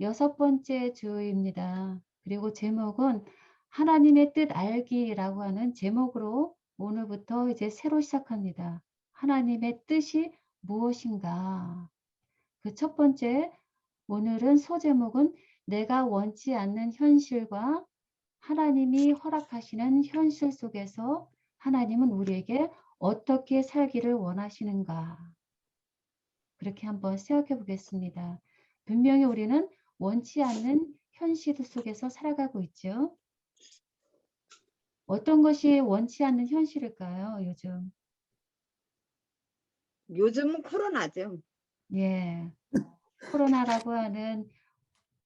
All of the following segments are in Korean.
6번째 주입니다. 그리고 제목은 하나님의 뜻 알기라고 하는 제목으로 오늘부터 이제 새로 시작합니다. 하나님의 뜻이 무엇인가? 그 첫 번째, 오늘은 소제목은 내가 원치 않는 현실과 하나님이 허락하시는 현실 속에서 하나님은 우리에게 어떻게 살기를 원하시는가? 그렇게 한번 생각해 보겠습니다. 분명히 우리는 원치 않는 현실 속에서 살아가고 있죠. 어떤 것이 원치 않는 현실일까요, 요즘? 요즘은 코로나죠. 예. 코로나라고 하는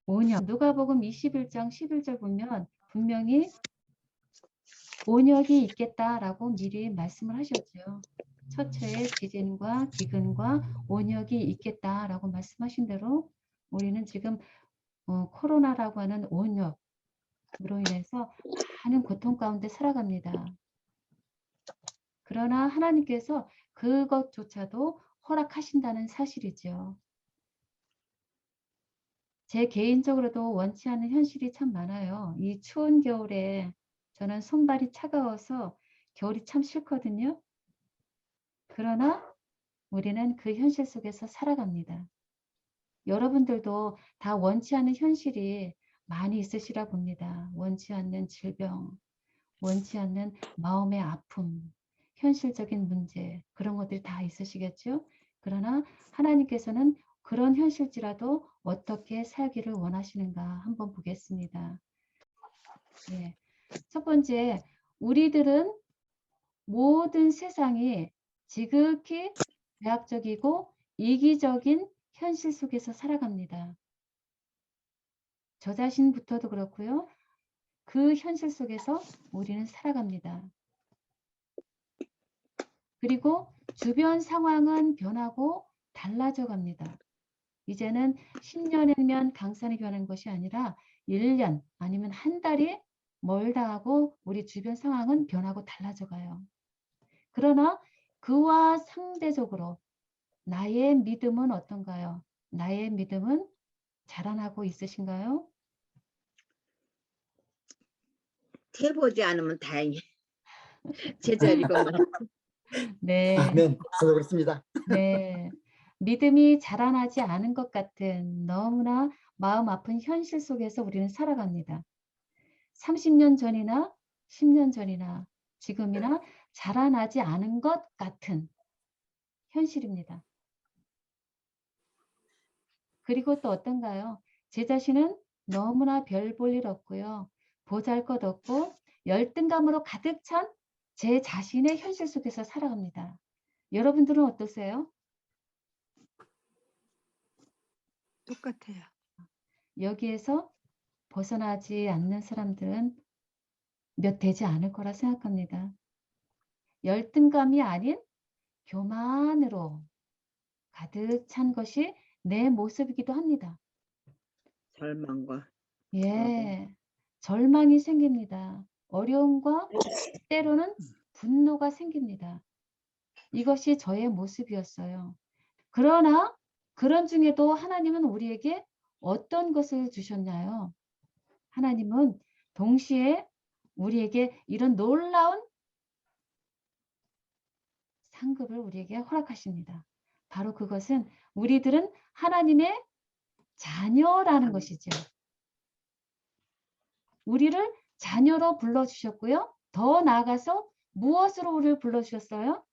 온역. 누가복음 21장 11절 보면 분명히 온역이 있겠다라고 미리 말씀을 하셨죠. 처처에 지진과 기근과 온역이 있겠다라고 말씀하신 대로 우리는 지금 코로나라고 하는 온역으로 인해서 많은 고통 가운데 살아갑니다. 그러나 하나님께서 그것조차도 허락하신다는 사실이죠. 제 개인적으로도 원치 않는 현실이 참 많아요. 이 추운 겨울에 저는 손발이 차가워서 겨울이 참 싫거든요. 그러나 우리는 그 현실 속에서 살아갑니다. 여러분들도 다 원치 않는 현실이 많이 있으시라 봅니다. 원치 않는 질병, 원치 않는 마음의 아픔, 현실적인 문제, 그런 것들이 다 있으시겠죠? 그러나 하나님께서는 그런 현실지라도 어떻게 살기를 원하시는가 한번 보겠습니다. 예. 첫 번째, 우리들은 모든 세상이 지극히 제약적이고 이기적인 현실 속에서 살아갑니다. 저 자신부터도 그렇고요. 그 현실 속에서 우리는 살아갑니다. 그리고 주변 상황은 변하고 달라져 갑니다. 이제는 10년이면 강산이 변하는 것이 아니라 1년 아니면 한 달이 멀다 하고 우리 주변 상황은 변하고 달라져 가요. 그러나 그와 상대적으로 나의 믿음은 어떤가요? 나의 믿음은 자라나고 있으신가요? 해보지 않으면 다행히 제자리건만. 네. 아멘. 그렇습니다. 네. 믿음이 자라나지 않은 것 같은 너무나 마음 아픈 현실 속에서 우리는 살아갑니다. 30년 전이나 10년 전이나 지금이나 자라나지 않은 것 같은 현실입니다. 그리고 또 어떤가요? 제 자신은 너무나 별 볼 일 없고요. 보잘것 없고 열등감으로 가득 찬 제 자신의 현실 속에서 살아갑니다. 여러분들은 어떠세요? 똑같아요. 여기에서 벗어나지 않는 사람들은 몇 되지 않을 거라 생각합니다. 열등감이 아닌 교만으로 가득 찬 것이 내 모습이기도 합니다. 절망과 예, 절망이 생깁니다. 어려움과 때로는 분노가 생깁니다. 이것이 저의 모습이었어요. 그러나 그런 중에도 하나님은 우리에게 어떤 것을 주셨나요? 하나님은 동시에 우리에게 이런 놀라운 상급을 우리에게 허락하십니다. 바로 그것은 우리들은 하나님의 자녀라는 것이죠. 우리를 자녀로 불러주셨고요. 더 나아가서 무엇으로 우리를 불러주셨어요?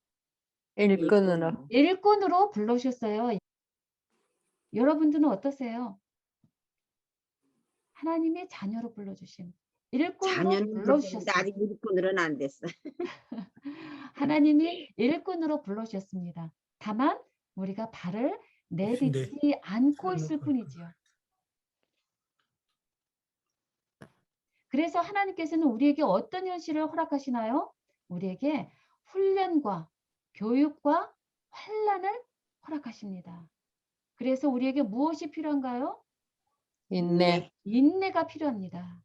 일꾼으로. 일꾼으로 불러주셨어요. 여러분들은 어떠세요? 하나님의 자녀로 불러주심. 일꾼으로 자녀는 불러주셨어요. 아직 일꾼으로는 안 됐어. 하나님이 일꾼으로 불러주셨습니다. 다만 우리가 발을 내딛지 않고 있을 뿐이지요. 그래서 하나님께서는 우리에게 어떤 현실을 허락하시나요? 우리에게 훈련과 교육과 환난을 허락하십니다. 그래서 우리에게 무엇이 필요한가요? 인내. 인내가 필요합니다.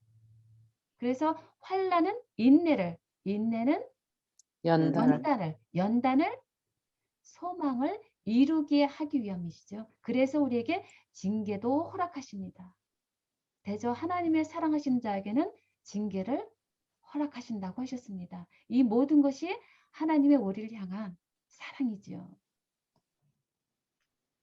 그래서 환난은 인내를, 인내는 연단을. 연단을 소망을 이루게 하기 위함이시죠. 그래서 우리에게 징계도 허락하십니다. 대저 하나님의 사랑하시는 자에게는 징계를 허락하신다고 하셨습니다. 이 모든 것이 하나님의 우리를 향한 사랑이지요.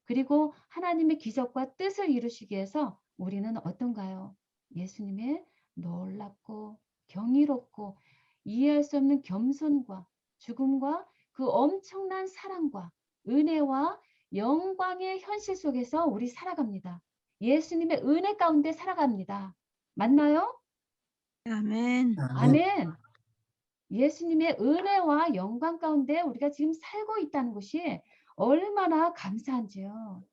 그리고 하나님의 기적과 뜻을 이루시기 위해서 우리는 어떤가요? 예수님의 놀랍고 경이롭고 이해할 수 없는 겸손과 죽음과 그 엄청난 사랑과 은혜와 영광의 현실 속에서 우리 살아갑니다. 예수님의 은혜 가운데 살아갑니다. 맞나요? 아멘. 아멘. 예수님의 은혜와 영광 가운데 우리가 지금 살고 있다는 것이 얼마나 감사한지요.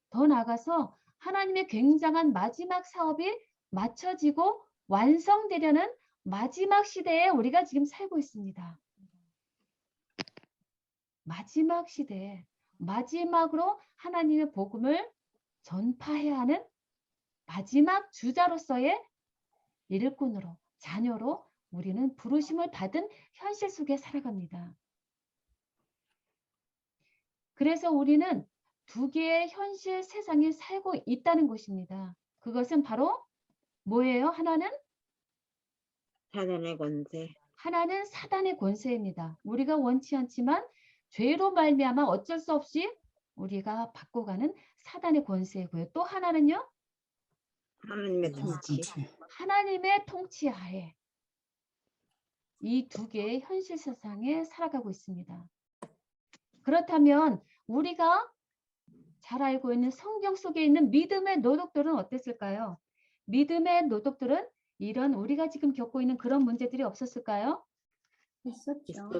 더 나아가서 하나님의 굉장한 마지막 사업이 마쳐지고 완성되려는 마지막 시대에 우리가 지금 살고 있습니다. 마지막 시대에 마지막으로 하나님의 복음을 전파해야 하는 마지막 주자로서의 일꾼으로, 자녀로 우리는 부르심을 받은 현실 속에 살아갑니다. 그래서 우리는 두 개의 현실 세상에 살고 있다는 것입니다. 그것은 바로 뭐예요? 하나는 사단의 권세. 하나는 사단의 권세입니다. 우리가 원치 않지만 죄로 말미암아 어쩔 수 없이 우리가 받고 가는 사단의 권세이고요. 또 하나는요. 하나님의 통치. 하나님의 통치하에 이 두 개의 현실 세상에 살아가고 있습니다. 그렇다면 우리가 잘 알고 있는 성경 속에 있는 믿음의 노독들은 어땠을까요? 믿음의 노독들은 이런 우리가 지금 겪고 있는 그런 문제들이 없었을까요? 있었죠.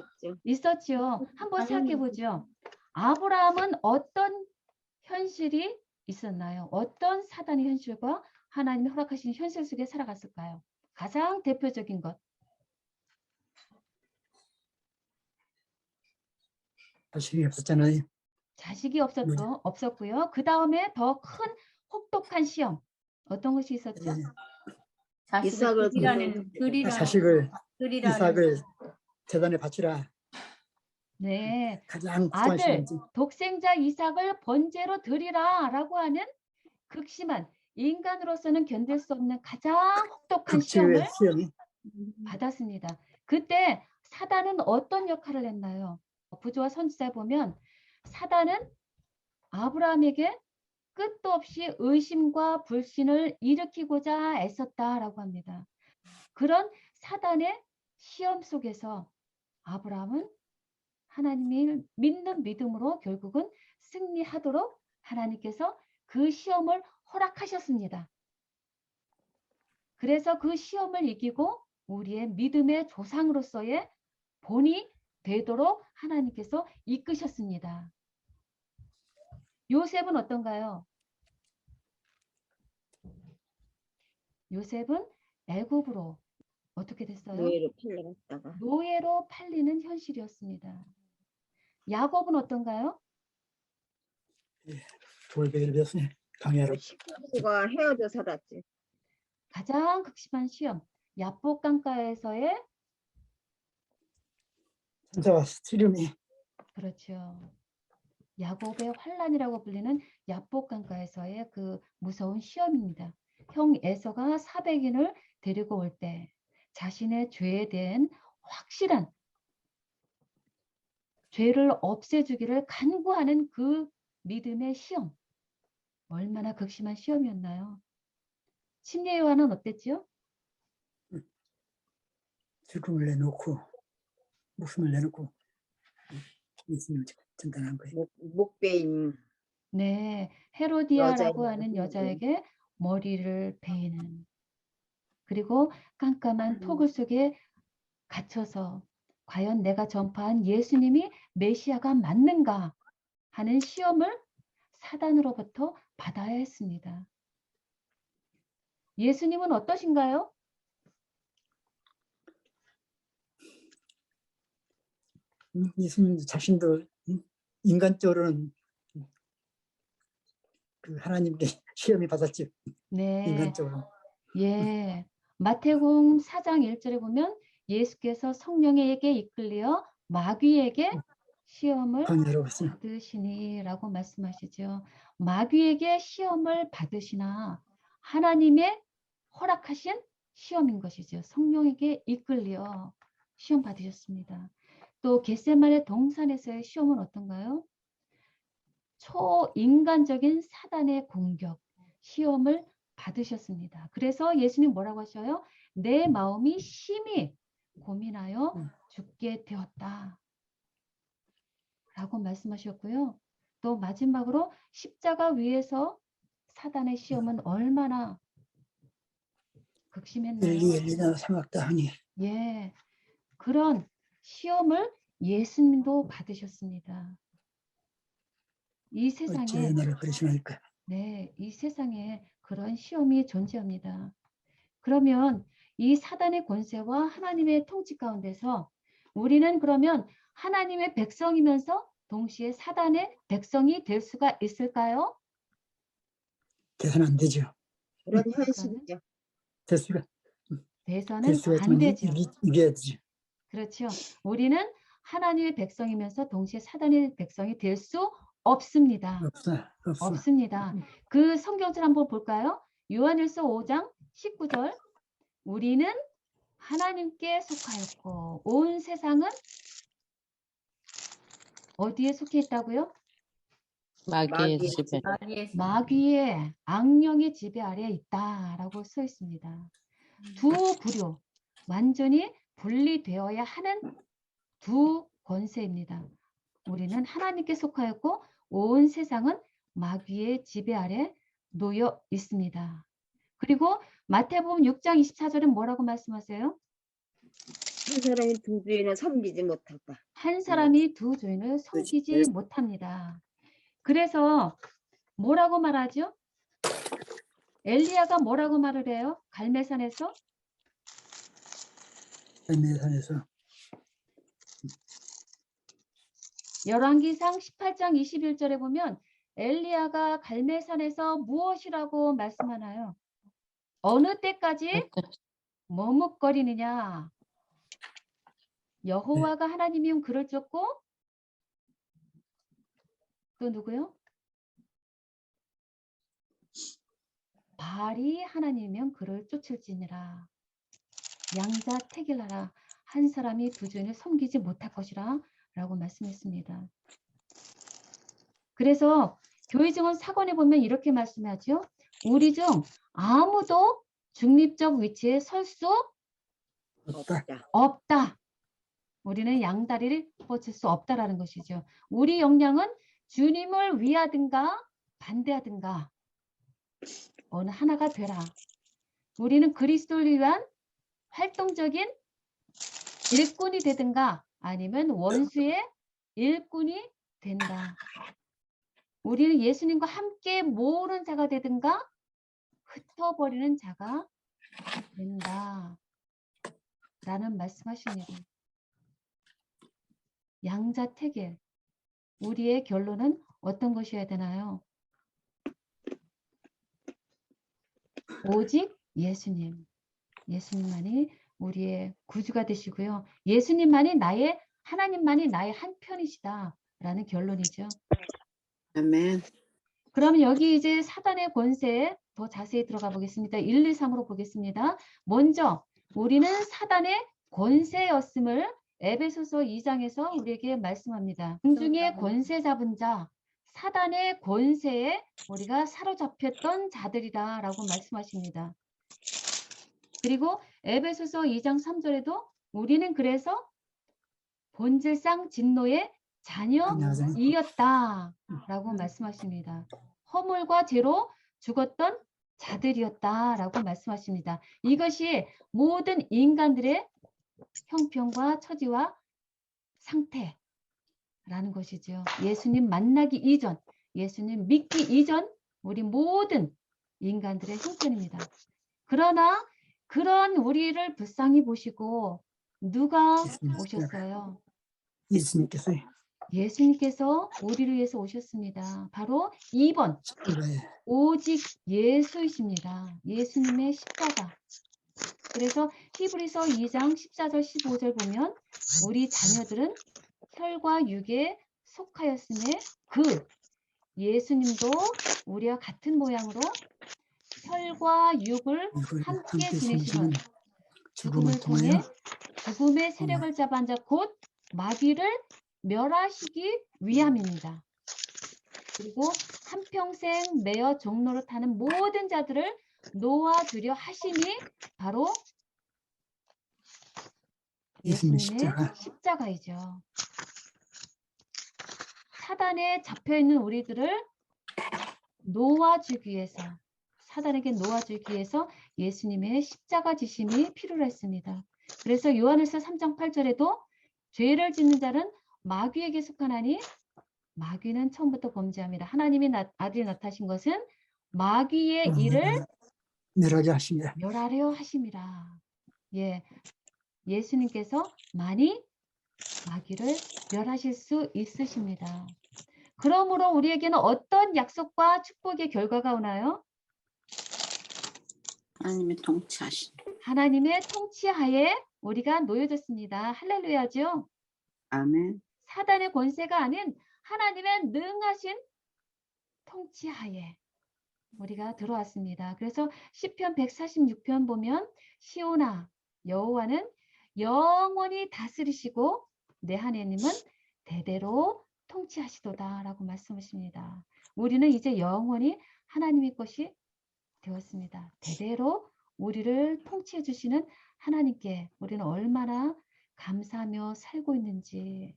있었죠. 한번 생각해 보죠. 아브라함은 어떤 현실이 있었나요? 어떤 사단의 현실과 하나님이 허락하신 현실 속에 살아갔을까요? 가장 대표적인 것. 자식이 없었잖아요. 자식이 없었고요. 그 다음에 더 큰 혹독한 시험. 어떤 것이 있었죠? 이삭을 자식을 이삭을 제단에 바치라. 네, 가장 아들, 구하시는지. 독생자 이삭을 번제로 드리라 라고 하는 극심한 인간으로서는 견딜 수 없는 가장 혹독한 극치의 시험을 시험이 받았습니다. 그때 사단은 어떤 역할을 했나요? 부조와 선지자에 보면 사단은 아브라함에게 끝도 없이 의심과 불신을 일으키고자 애썼다라고 합니다. 그런 사단의 시험 속에서 아브라함은 하나님을 믿는 믿음으로 결국은 승리하도록 하나님께서 그 시험을 허락하셨습니다. 그래서 그 시험을 이기고 우리의 믿음의 조상으로서의 본이 되도록 하나님께서 이끄셨습니다. 요셉은 어떤가요? 요셉은 애굽으로 어떻게 됐어요? 노예로 팔려갔다가 노예로 팔리는 현실이었습니다. 야곱은 어떤가요? 돌베개를 배웠으니 강야로 식구가 헤어져 살았지. 가장 극심한 시험, 야복 강가에서의 천사와 시름이 그렇죠. 야곱의 환란이라고 불리는 야복 강가에서의 그 무서운 시험입니다. 형 에서가 400인을 데리고 올 때 자신의 죄에 대한 확실한 죄를 없애주기를 간구하는 그 믿음의 시험. 얼마나 극심한 시험이었나요? 침례 요한은 어땠지요? 죽음을 내놓고 목숨을 내놓고 예수님을 전달한 거예요. 목베임. 네, 헤로디아라고 여자의 하는 머리를. 여자에게 머리를 베이는 그리고 깜깜한 토굴 속에 갇혀서 과연 내가 전파한 예수님이 메시아가 맞는가 하는 시험을 사단으로부터 받아야 했습니다. 예수님은 어떠신가요? 예수님 자신도 인간적으로는 그 하나님께 시험이 받았지. 네. 인간적으로. 예. 마태복음 4장 1절에 보면 예수께서 성령에게 이끌려 마귀에게 시험을 방해하라고 했어요. 받으시니라고 말씀하시죠. 마귀에게 시험을 받으시나 하나님의 허락하신 시험인 것이죠. 성령에게 이끌려 시험 받으셨습니다. 또 겟세마네 동산에서의 시험은 어떤가요? 초인간적인 사단의 공격, 시험을 받으셨습니다. 그래서 예수님 뭐라고 하셔요? 내 마음이 심히 고민하여 죽게 되었다. 라고 말씀하셨고요. 또 마지막으로 십자가 위에서 사단의 시험은 얼마나 극심했나요? 엘리나 삼악다 하니 예, 그런 시험을 예수님도 받으셨습니다. 이 어째 세상에 나를 버리시나이까. 네, 이 세상에 그런 시험이 존재합니다. 그러면 이 사단의 권세와 하나님의 통치 가운데서 우리는 그러면 하나님의 백성이면서 동시에 사단의 백성이 될 수가 있을까요? 대선 안 되죠. 그런 현실이죠. 될 수가 돼서는 안 있지만 되죠. 이겨야 되죠. 그렇죠. 우리는 하나님의 백성이면서 동시에 사단의 백성이 될 수 없습니다. 없어. 없습니다. 그 성경절 한번 볼까요? 요한일서 5장 19절. 우리는 하나님께 속하였고 온 세상은 어디에 속해 있다고요? 마귀의 마귀의 지배. 마귀의 악령의 지배 아래에 있다라고 써 있습니다. 두 부류, 완전히 분리되어야 하는 두 권세입니다. 우리는 하나님께 속하였고 온 세상은 마귀의 지배 아래 놓여 있습니다. 그리고 마태복음 6장 24절은 뭐라고 말씀하세요? 한 사람이 두 주인을 섬기지 못하다. 한 사람이 두 주인을 섬기지 못합니다. 그래서 뭐라고 말하죠? 엘리야가 뭐라고 말을 해요? 갈멜산에서 갈매산에서 열왕기상 18장 21절에 보면 엘리야가 갈멜산에서 무엇이라고 말씀하나요? 어느 때까지 머뭇거리느냐? 여호와가 하나님이면 그를 쫓고 또 누구요? 바알이 하나님이면 그를 쫓을지니라. 양자택일하라. 한 사람이 두 주인을 섬기지 못할 것이라 라고 말씀했습니다. 그래서 교회증언 사건에 보면 이렇게 말씀하죠. 우리 중 아무도 중립적 위치에 설 수 없다. 없다. 우리는 양다리를 뻗칠 수 없다라는 것이죠. 우리 역량은 주님을 위하든가 반대하든가 어느 하나가 되라. 우리는 그리스도를 위한 활동적인 일꾼이 되든가 아니면 원수의 일꾼이 된다. 우리는 예수님과 함께 모으는 자가 되든가 흩어버리는 자가 된다. 라는 말씀하십니다. 양자택일. 우리의 결론은 어떤 것이어야 되나요? 오직 예수님. 예수님만이 우리의 구주가 되시고요. 예수님만이 나의 하나님만이 나의 한 편이시다. 라는 결론이죠. 아멘. 그러면 여기 이제 사단의 권세에 더 자세히 들어가 보겠습니다. 1, 2, 3으로 보겠습니다. 먼저 우리는 사단의 권세였음을 에베소서 2장에서 우리에게 말씀합니다. 공중의 권세 잡은 자, 사단의 권세에 우리가 사로잡혔던 자들이다 라고 말씀하십니다. 그리고 에베소서 2장 3절에도 우리는 그래서 본질상 진노의 자녀이었다 라고 말씀하십니다. 허물과 죄로 죽었던 자들이었다 라고 말씀하십니다. 이것이 모든 인간들의 형편과 처지와 상태라는 것이죠. 예수님 만나기 이전, 예수님 믿기 이전 우리 모든 인간들의 형편입니다. 그러나 그런 우리를 불쌍히 보시고 누가 오셨어요? 예수님께서 예수님께서 우리를 위해서 오셨습니다. 바로 2번 오직 예수이십니다. 예수님의 십자가. 그래서 히브리서 2장 14절 15절 보면 우리 자녀들은 혈과 육에 속하였음에 그 예수님도 우리와 같은 모양으로 혈과 육을 이걸 함께 함께 지내시는 지내시는 죽음을 죽음을 통해 통하여 죽음의 세력을 잡아 앉아 곧 마귀를 멸하시기 위함입니다. 그리고 한평생 매어 종로를 타는 모든 자들을 놓아주려 하심이 바로 예수님의 예수님의 십자가. 십자가이죠. 사단에 잡혀있는 우리들을 놓아주기 위해서, 사단에게 놓아주기 위해서 예수님의 십자가 지심이 필요로 했습니다. 그래서 요한일서 3장 8절에도 죄를 짓는 자는 마귀에게 속하나니 마귀는 처음부터 범죄합니다. 하나님이 아들이 나타나신 것은 마귀의 일을 멸하게 하시게. 멸하려 하심이라. 예, 예수님께서 많이 마귀를 멸하실 수 있으십니다. 그러므로 우리에게는 어떤 약속과 축복의 결과가 오나요? 하나님의 통치하신. 하나님의 통치하에 우리가 놓여졌습니다. 할렐루야죠. 아멘. 사단의 권세가 아닌 하나님의 능하신 통치하에 우리가 들어왔습니다. 그래서 시편 146편 보면 시온아 여호와는 영원히 다스리시고 내 하나님은 대대로 통치하시도다 라고 말씀하십니다. 우리는 이제 영원히 하나님의 것이 되었습니다. 대대로 우리를 통치해 주시는 하나님께 우리는 얼마나 감사하며 살고 있는지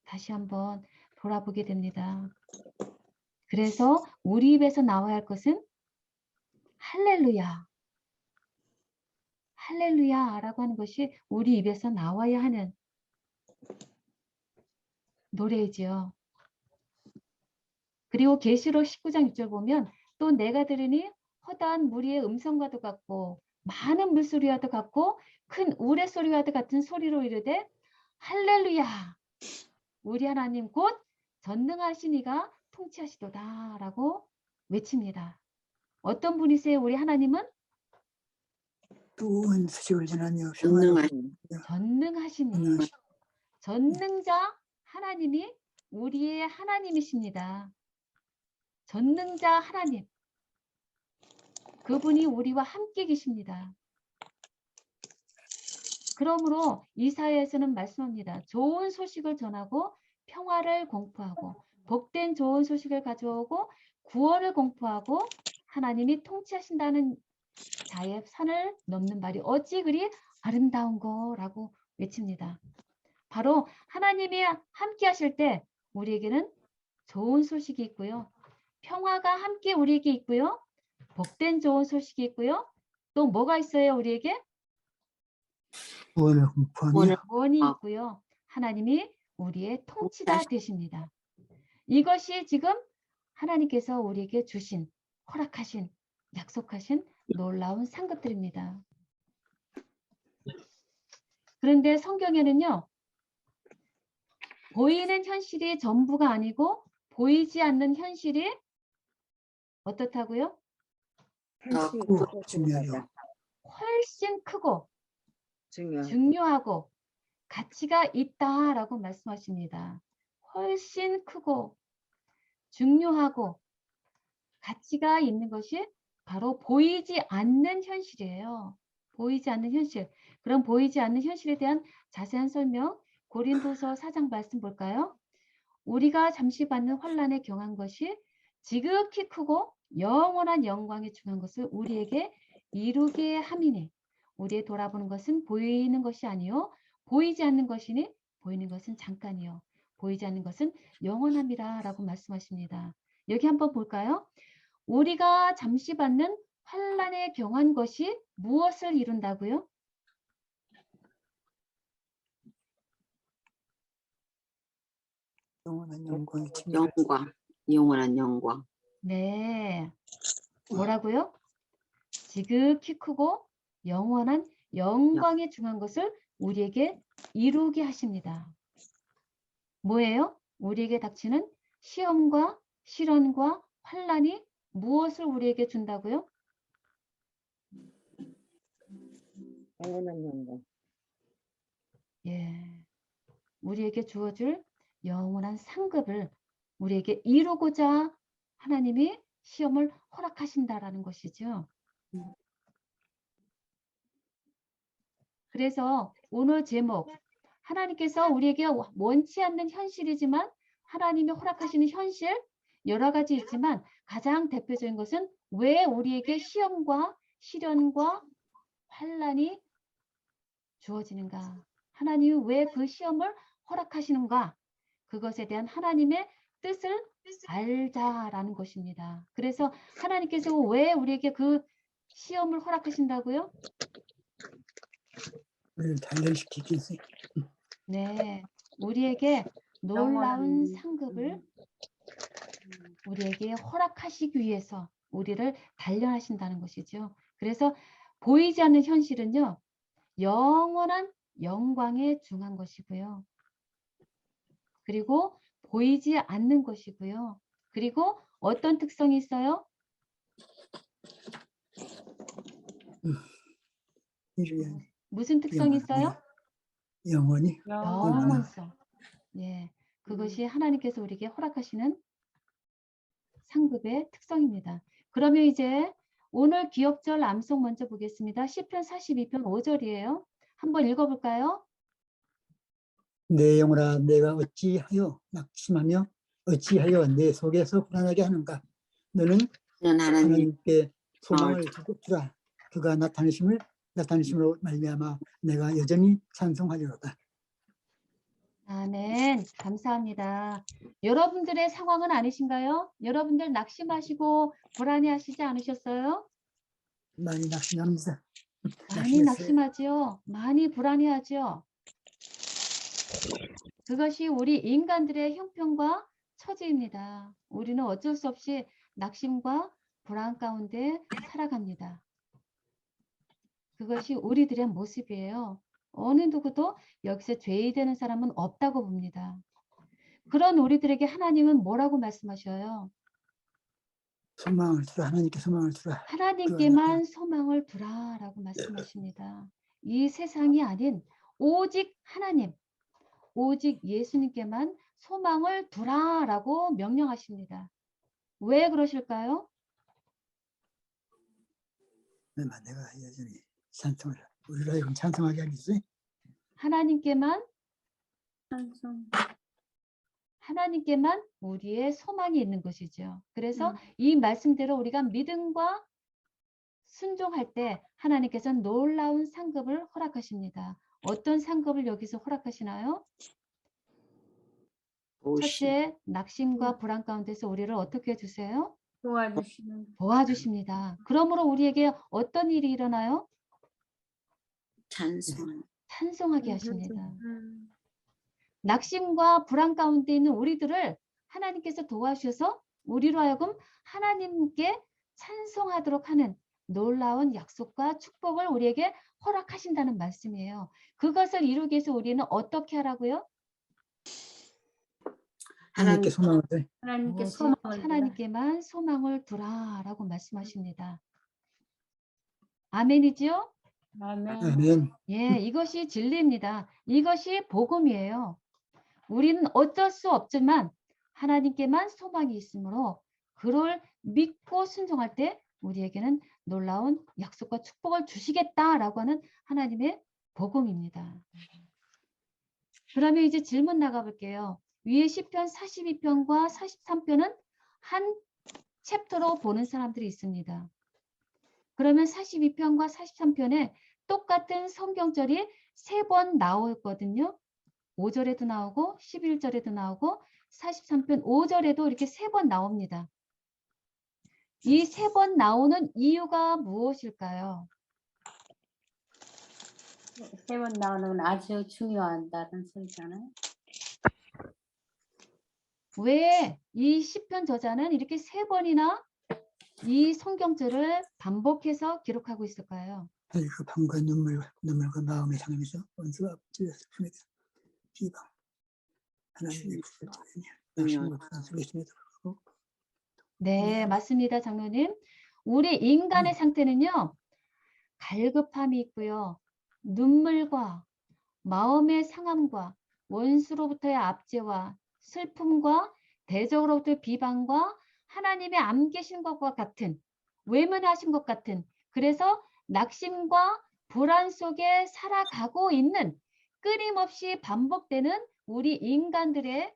다시 한번 돌아보게 됩니다. 그래서 우리 입에서 나와야 할 것은 할렐루야, 할렐루야라고 하는 것이 우리 입에서 나와야 하는 노래이지요. 그리고 계시록 19장 6절 보면 또 내가 들으니 허다한 무리의 음성과도 같고 많은 물소리와도 같고 큰 우레소리와도 같은 소리로 이르되 할렐루야 우리 하나님 곧 전능하신 이가 통치하시도다 라고 외칩니다. 어떤 분이세요? 우리 하나님은 또 수식을 지나며 전능하신. 전능하신 이, 전능자 하나님이 우리의 하나님이십니다. 전능자 하나님, 그분이 우리와 함께 계십니다. 그러므로 이사야에서는 말씀합니다. 좋은 소식을 전하고 평화를 공포하고 복된 좋은 소식을 가져오고 구원을 공포하고 하나님이 통치하신다는 자의 산을 넘는 말이 어찌 그리 아름다운 거라고 외칩니다. 바로 하나님이 함께 하실 때 우리에게는 좋은 소식이 있고요. 평화가 함께 우리에게 있고요. 복된 좋은 소식이 있고요. 또 뭐가 있어요? 우리에게? 구원을 공포하며 구원이 있고요. 하나님이 우리의 통치가 되십니다. 이것이 지금 하나님께서 우리에게 주신, 허락하신, 약속하신 놀라운 상급들입니다. 그런데 성경에는요. 보이는 현실이 전부가 아니고 보이지 않는 현실이 어떻다고요? 크고 중요하여 훨씬 크고 중요하고 중요하고 가치가 있다라고 말씀하십니다. 훨씬 크고 중요하고 가치가 있는 것이 바로 보이지 않는 현실이에요. 보이지 않는 현실. 그럼 보이지 않는 현실에 대한 자세한 설명 고린도서 4장 말씀 볼까요? 우리가 잠시 받는 환난에 경한 것이 지극히 크고 영원한 영광에 중한 것을 우리에게 이루게 함이니 우리의 돌아보는 것은 보이는 것이 아니요 보이지 않는 것이니 보이는 것은 잠깐이요 보이지 않는 것은 영원함이라 라고 말씀하십니다. 여기 한번 볼까요? 우리가 잠시 받는 환난에 경한 것이 무엇을 이룬다고요? 영원한 영광이 영광. 영원한 영광. 네. 뭐라고요? 지극히 크고 영원한 영광에 중한 것을 우리에게 이루게 하십니다. 뭐예요? 우리에게 닥치는 시험과 시련과 환난이 무엇을 우리에게 준다고요? 영원한 영광. 예. 우리에게 주어줄 영원한 상급을 우리에게 이루고자 하나님이 시험을 허락하신다라는 것이죠. 그래서 오늘 제목, 하나님께서 우리에게 원치 않는 현실이지만 하나님이 허락하시는 현실 여러 가지 있지만 가장 대표적인 것은 왜 우리에게 시험과 시련과 환난이 주어지는가? 하나님이 왜 그 시험을 허락하시는가? 그것에 대한 하나님의 뜻을 알자라는 것입니다. 그래서 하나님께서 왜 우리에게 그 시험을 허락하신다고요? 우리를 단련시키기 위해서. 네, 우리에게 놀라운 상급을 우리에게 허락하시기 위해서 우리를 단련하신다는 것이죠. 그래서 보이지 않는 현실은요, 영원한 영광에 중한 것이고요. 그리고 보이지 않는 것이고요. 그리고 어떤 특성이 있어요? 이루야 무슨 특성이 있어요? 영원히 영원성. 예, 그것이 하나님께서 우리에게 허락하시는 상급의 특성입니다. 그러면 이제 오늘 기억절 암송 먼저 보겠습니다. 시편 42편 5절이에요. 한번 읽어볼까요? 내 영혼아 내가 어찌하여 낙심하며 어찌하여 내 속에서 불안하게 하는가. 너는 너는 하나님 하나님께 소망을 두라. 그가 나타내심으로 말미암아 내가 여전히 찬송하리로다. 아멘. 감사합니다. 여러분들의 상황은 아니신가요? 여러분들 낙심하시고 불안해하시지 않으셨어요? 많이 낙심합니다. 많이 낙심했어요. 낙심하지요. 많이 불안해하죠. 그것이 우리 인간들의 형편과 처지입니다. 우리는 어쩔 수 없이 낙심과 불안 가운데 살아갑니다. 그것이 우리들의 모습이에요. 어느 누구도 여기서 죄이 되는 사람은 없다고 봅니다. 그런 우리들에게 하나님은 뭐라고 말씀하셔요? 소망을 두라. 하나님께 소망을 두라. 하나님께만 소망을 두라라고 말씀하십니다. 이 세상이 아닌 오직 하나님, 오직 예수님께만 소망을 두라라고 명령하십니다. 왜 그러실까요? 내가 여전히 찬송을 우리로 하여금 찬송하게 하겠어요. 하나님께만 우리의 소망이 있는 것이죠. 그래서 이 말씀대로 우리가 믿음과 순종할 때 하나님께서는 놀라운 상급을 허락하십니다. 어떤 상급을 여기서 허락하시나요? 첫째, 낙심과 불안 가운데서 우리를 어떻게 해주세요? 도와주십니다. 그러므로 우리에게 어떤 일이 일어나요? 찬송하게 하십니다. 낙심과 불안 가운데 있는 우리들을 하나님께서 도와주셔서 우리로 하여금 하나님께 찬송하도록 하는 놀라운 약속과 축복을 우리에게 허락하신다는 말씀이에요. 그것을 이루기 위해서 우리는 어떻게 하라고요? 하나님께 소망을 두라. 하나님께만 소망을 두라라고 말씀하십니다. 아멘이죠? 아멘. 예, 이것이 진리입니다. 이것이 복음이에요. 우리는 어쩔 수 없지만 하나님께만 소망이 있으므로 그를 믿고 순종할 때 우리에게는 놀라운 약속과 축복을 주시겠다라고 하는 하나님의 복음입니다. 그러면 이제 질문 나가볼게요. 위에 시편 42편과 43편은 한 챕터로 보는 사람들이 있습니다. 그러면 42편과 43편에 똑같은 성경절이 3번 나오거든요. 5절에도 나오고 11절에도 나오고 43편 5절에도 이렇게 3번 나옵니다. 이 3번 나오는 이유가 무엇일까요? 3번 나오는 건 아주 중요하다는 소리잖아요. 왜 이 시편 저자는 이렇게 3번이나 이 성경절을 반복해서 기록하고 있을까요? 그 밤과 눈물과 마음의 상함에서 원수가 찔려서 품에다 비방 하나님의 불을 당신과 속에서에도 불구하고 네, 맞습니다, 장로님. 우리 인간의 상태는요, 갈급함이 있고요, 눈물과 마음의 상함과 원수로부터의 압제와 슬픔과 대적으로부터의 비방과 하나님의 안 계신 것과 같은, 외면하신 것 같은, 그래서 낙심과 불안 속에 살아가고 있는, 끊임없이 반복되는 우리 인간들의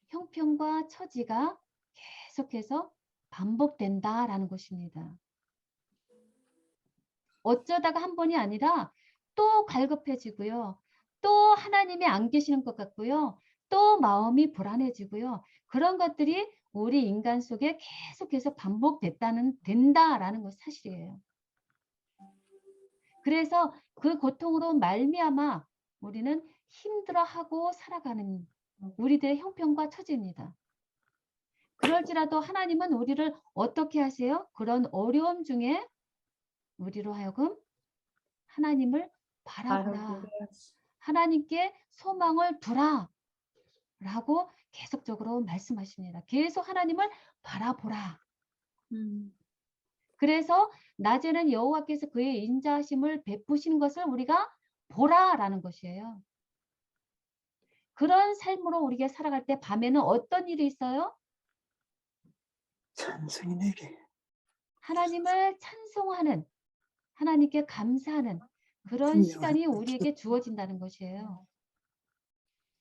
형편과 처지가 계속해서 반복된다라는 것입니다. 어쩌다가 한 번이 아니라 또 갈급해지고요. 또 하나님이 안 계시는 것 같고요. 또 마음이 불안해지고요. 그런 것들이 우리 인간 속에 계속해서 된다라는 것이 사실이에요. 그래서 그 고통으로 말미암아 우리는 힘들어하고 살아가는 우리들의 형편과 처지입니다. 그럴지라도 하나님은 우리를 어떻게 하세요? 그런 어려움 중에 우리로 하여금 하나님을 바라보라. 하나님께 소망을 두라. 라고 계속적으로 말씀하십니다. 계속 하나님을 바라보라. 그래서 낮에는 여호와께서 그의 인자하심을 베푸시는 것을 우리가 보라라는 것이에요. 그런 삶으로 우리가 살아갈 때 밤에는 어떤 일이 있어요? 찬송이 내게 하나님을 찬송하는, 하나님께 감사하는 그런 분명한 시간이 우리에게 주어진다는 것이에요.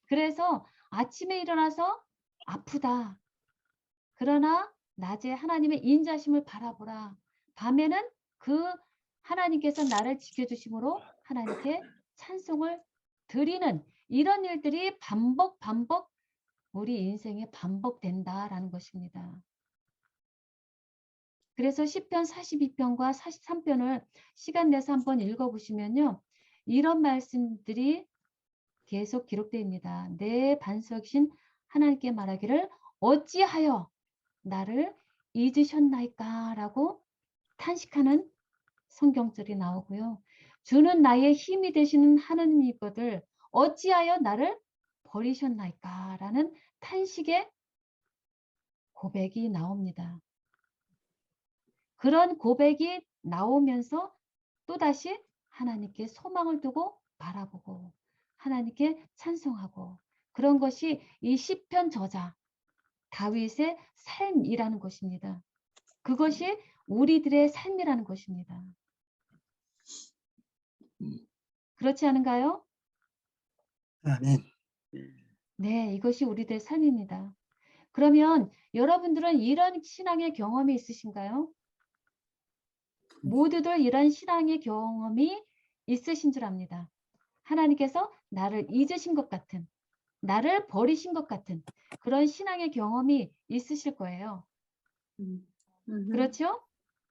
그래서 아침에 일어나서 아프다. 그러나 낮에 하나님의 인자심을 바라보라. 밤에는 그 하나님께서 나를 지켜주심으로 하나님께 찬송을 드리는 이런 일들이 반복 우리 인생에 반복된다라는 것입니다. 그래서 시편 42편과 43편을 시간 내서 한번 읽어보시면요. 이런 말씀들이 계속 기록됩니다. 내 반석이신 하나님께 말하기를 어찌하여 나를 잊으셨나이까? 라고 탄식하는 성경절이 나오고요. 주는 나의 힘이 되시는 하나님이거늘 어찌하여 나를 버리셨나이까? 라는 탄식의 고백이 나옵니다. 그런 고백이 나오면서 또다시 하나님께 소망을 두고 바라보고 하나님께 찬송하고 그런 것이 이 시편 저자 다윗의 삶이라는 것입니다. 그것이 우리들의 삶이라는 것입니다. 그렇지 않은가요? 아멘. 네, 이것이 우리들의 삶입니다. 그러면 여러분들은 이런 신앙의 경험이 있으신가요? 모두들 이런 신앙의 경험이 있으신 줄 압니다. 하나님께서 나를 잊으신 것 같은, 나를 버리신 것 같은 그런 신앙의 경험이 있으실 거예요. 그렇죠?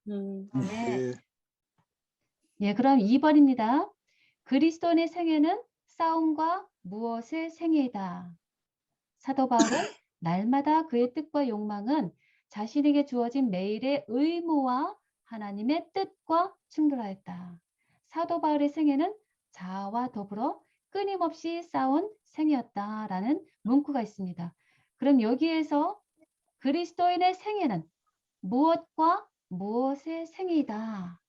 네. 예, 그럼 2번입니다. 그리스도인의 생애는 싸움과 무엇의 생애이다. 사도 바울은 날마다 그의 뜻과 욕망은 자신에게 주어진 매일의 의무와 하나님의 뜻과 충돌하였다. 사도 바울의 생애는 자아와 더불어 끊임없이 싸운 생애였다라는 문구가 있습니다. 그럼 여기에서 그리스도인의 생애는 무엇과 무엇의 생애이다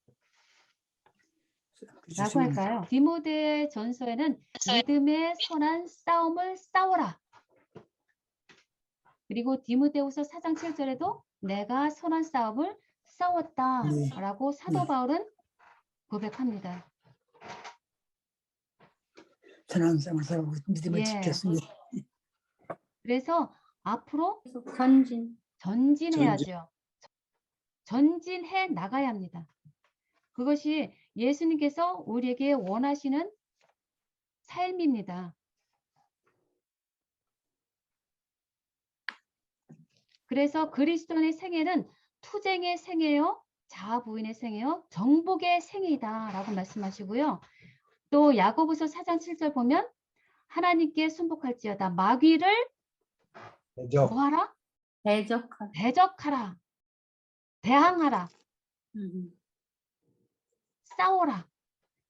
라고 할까요? 디모데 전서에는 믿음의 선한 싸움을 싸워라. 그리고 디모데후서 4장 7절에도 내가 선한 싸움을 싸웠다라고 사도 바울은 고백합니다. 선한 삶을 살고 믿음을 예. 지켰습니다. 그래서 앞으로 전진해야죠. 전진해 나가야 합니다. 그것이 예수님께서 우리에게 원하시는 삶입니다. 그래서 그리스도인의 생애는 투쟁의 생애요, 자아 부인의 생애요, 정복의 생애이다라고 말씀하시고요. 또 야고보서 4장 7절 보면 하나님께 순복할지어다 마귀를 뭐하라? 대적하라. 대항하라. 싸워라.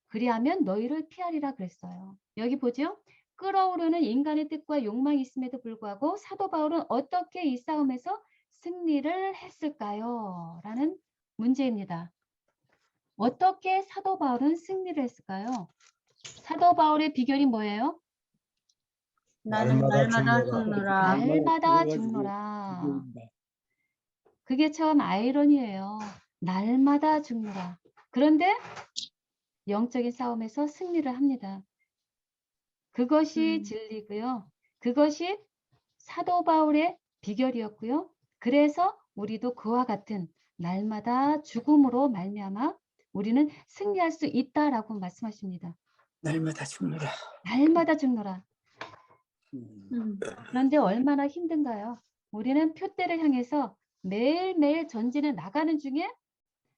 그리하면 너희를 피하리라 그랬어요. 여기 보죠? 끓어오르는 인간의 뜻과 욕망이 있음에도 불구하고 사도 바울은 어떻게 이 싸움에서 승리를 했을까요? 라는 문제입니다. 어떻게 사도 바울은 승리를 했을까요? 사도 바울의 비결이 뭐예요? 나는 날마다 죽노라. 날마다 죽노라. 그게 참 아이러니예요. 날마다 죽노라. 그런데 영적인 싸움에서 승리를 합니다. 그것이 진리고요. 그것이 사도 바울의 비결이었고요. 그래서 우리도 그와 같은 날마다 죽음으로 말미암아 우리는 승리할 수 있다라고 말씀하십니다. 날마다 죽노라. 날마다 죽노라. 그런데 얼마나 힘든가요? 우리는 표대를 향해서 매일매일 전진해 나가는 중에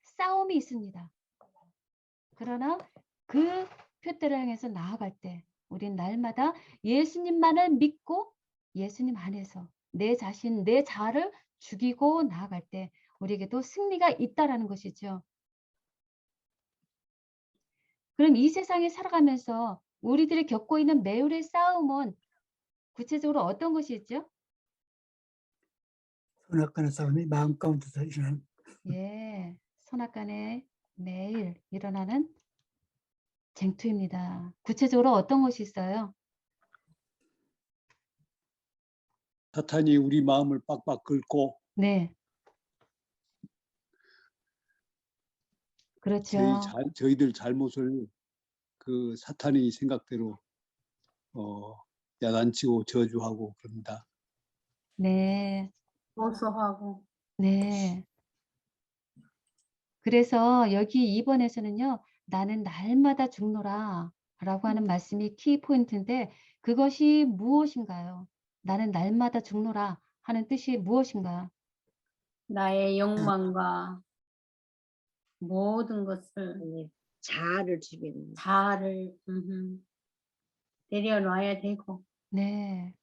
싸움이 있습니다. 그러나 그 표대를 향해서 나아갈 때 우린 날마다 예수님만을 믿고 예수님 안에서 내 자신, 내 자아를 죽이고 나아갈 때 우리에게도 승리가 있다라는 것이죠. 그럼 이 세상에 살아가면서 우리들이 겪고 있는 매일의 싸움은 구체적으로 어떤 것이 있죠? 선악간의 싸움이 마음 가운데서 일어나는 예, 선악간에 매일 일어나는 쟁투입니다. 구체적으로 어떤 것이 있어요? 사탄이 우리 마음을 빡빡 긁고 네. 그렇죠. 저희들 잘못을 그 사탄이 생각대로 야단치고 저주하고 그럽니다. 네. 고소하고. 네. 그래서 여기 2번에서는요. 나는 날마다 죽노라 라고 하는 말씀이 키포인트인데 그것이 무엇인가요? 나는 날마다 죽노라 하는 뜻이 무엇인가? 나의 욕망과 모든 것을 자아를 죽이는. 자아를 내려놔야 되고 네.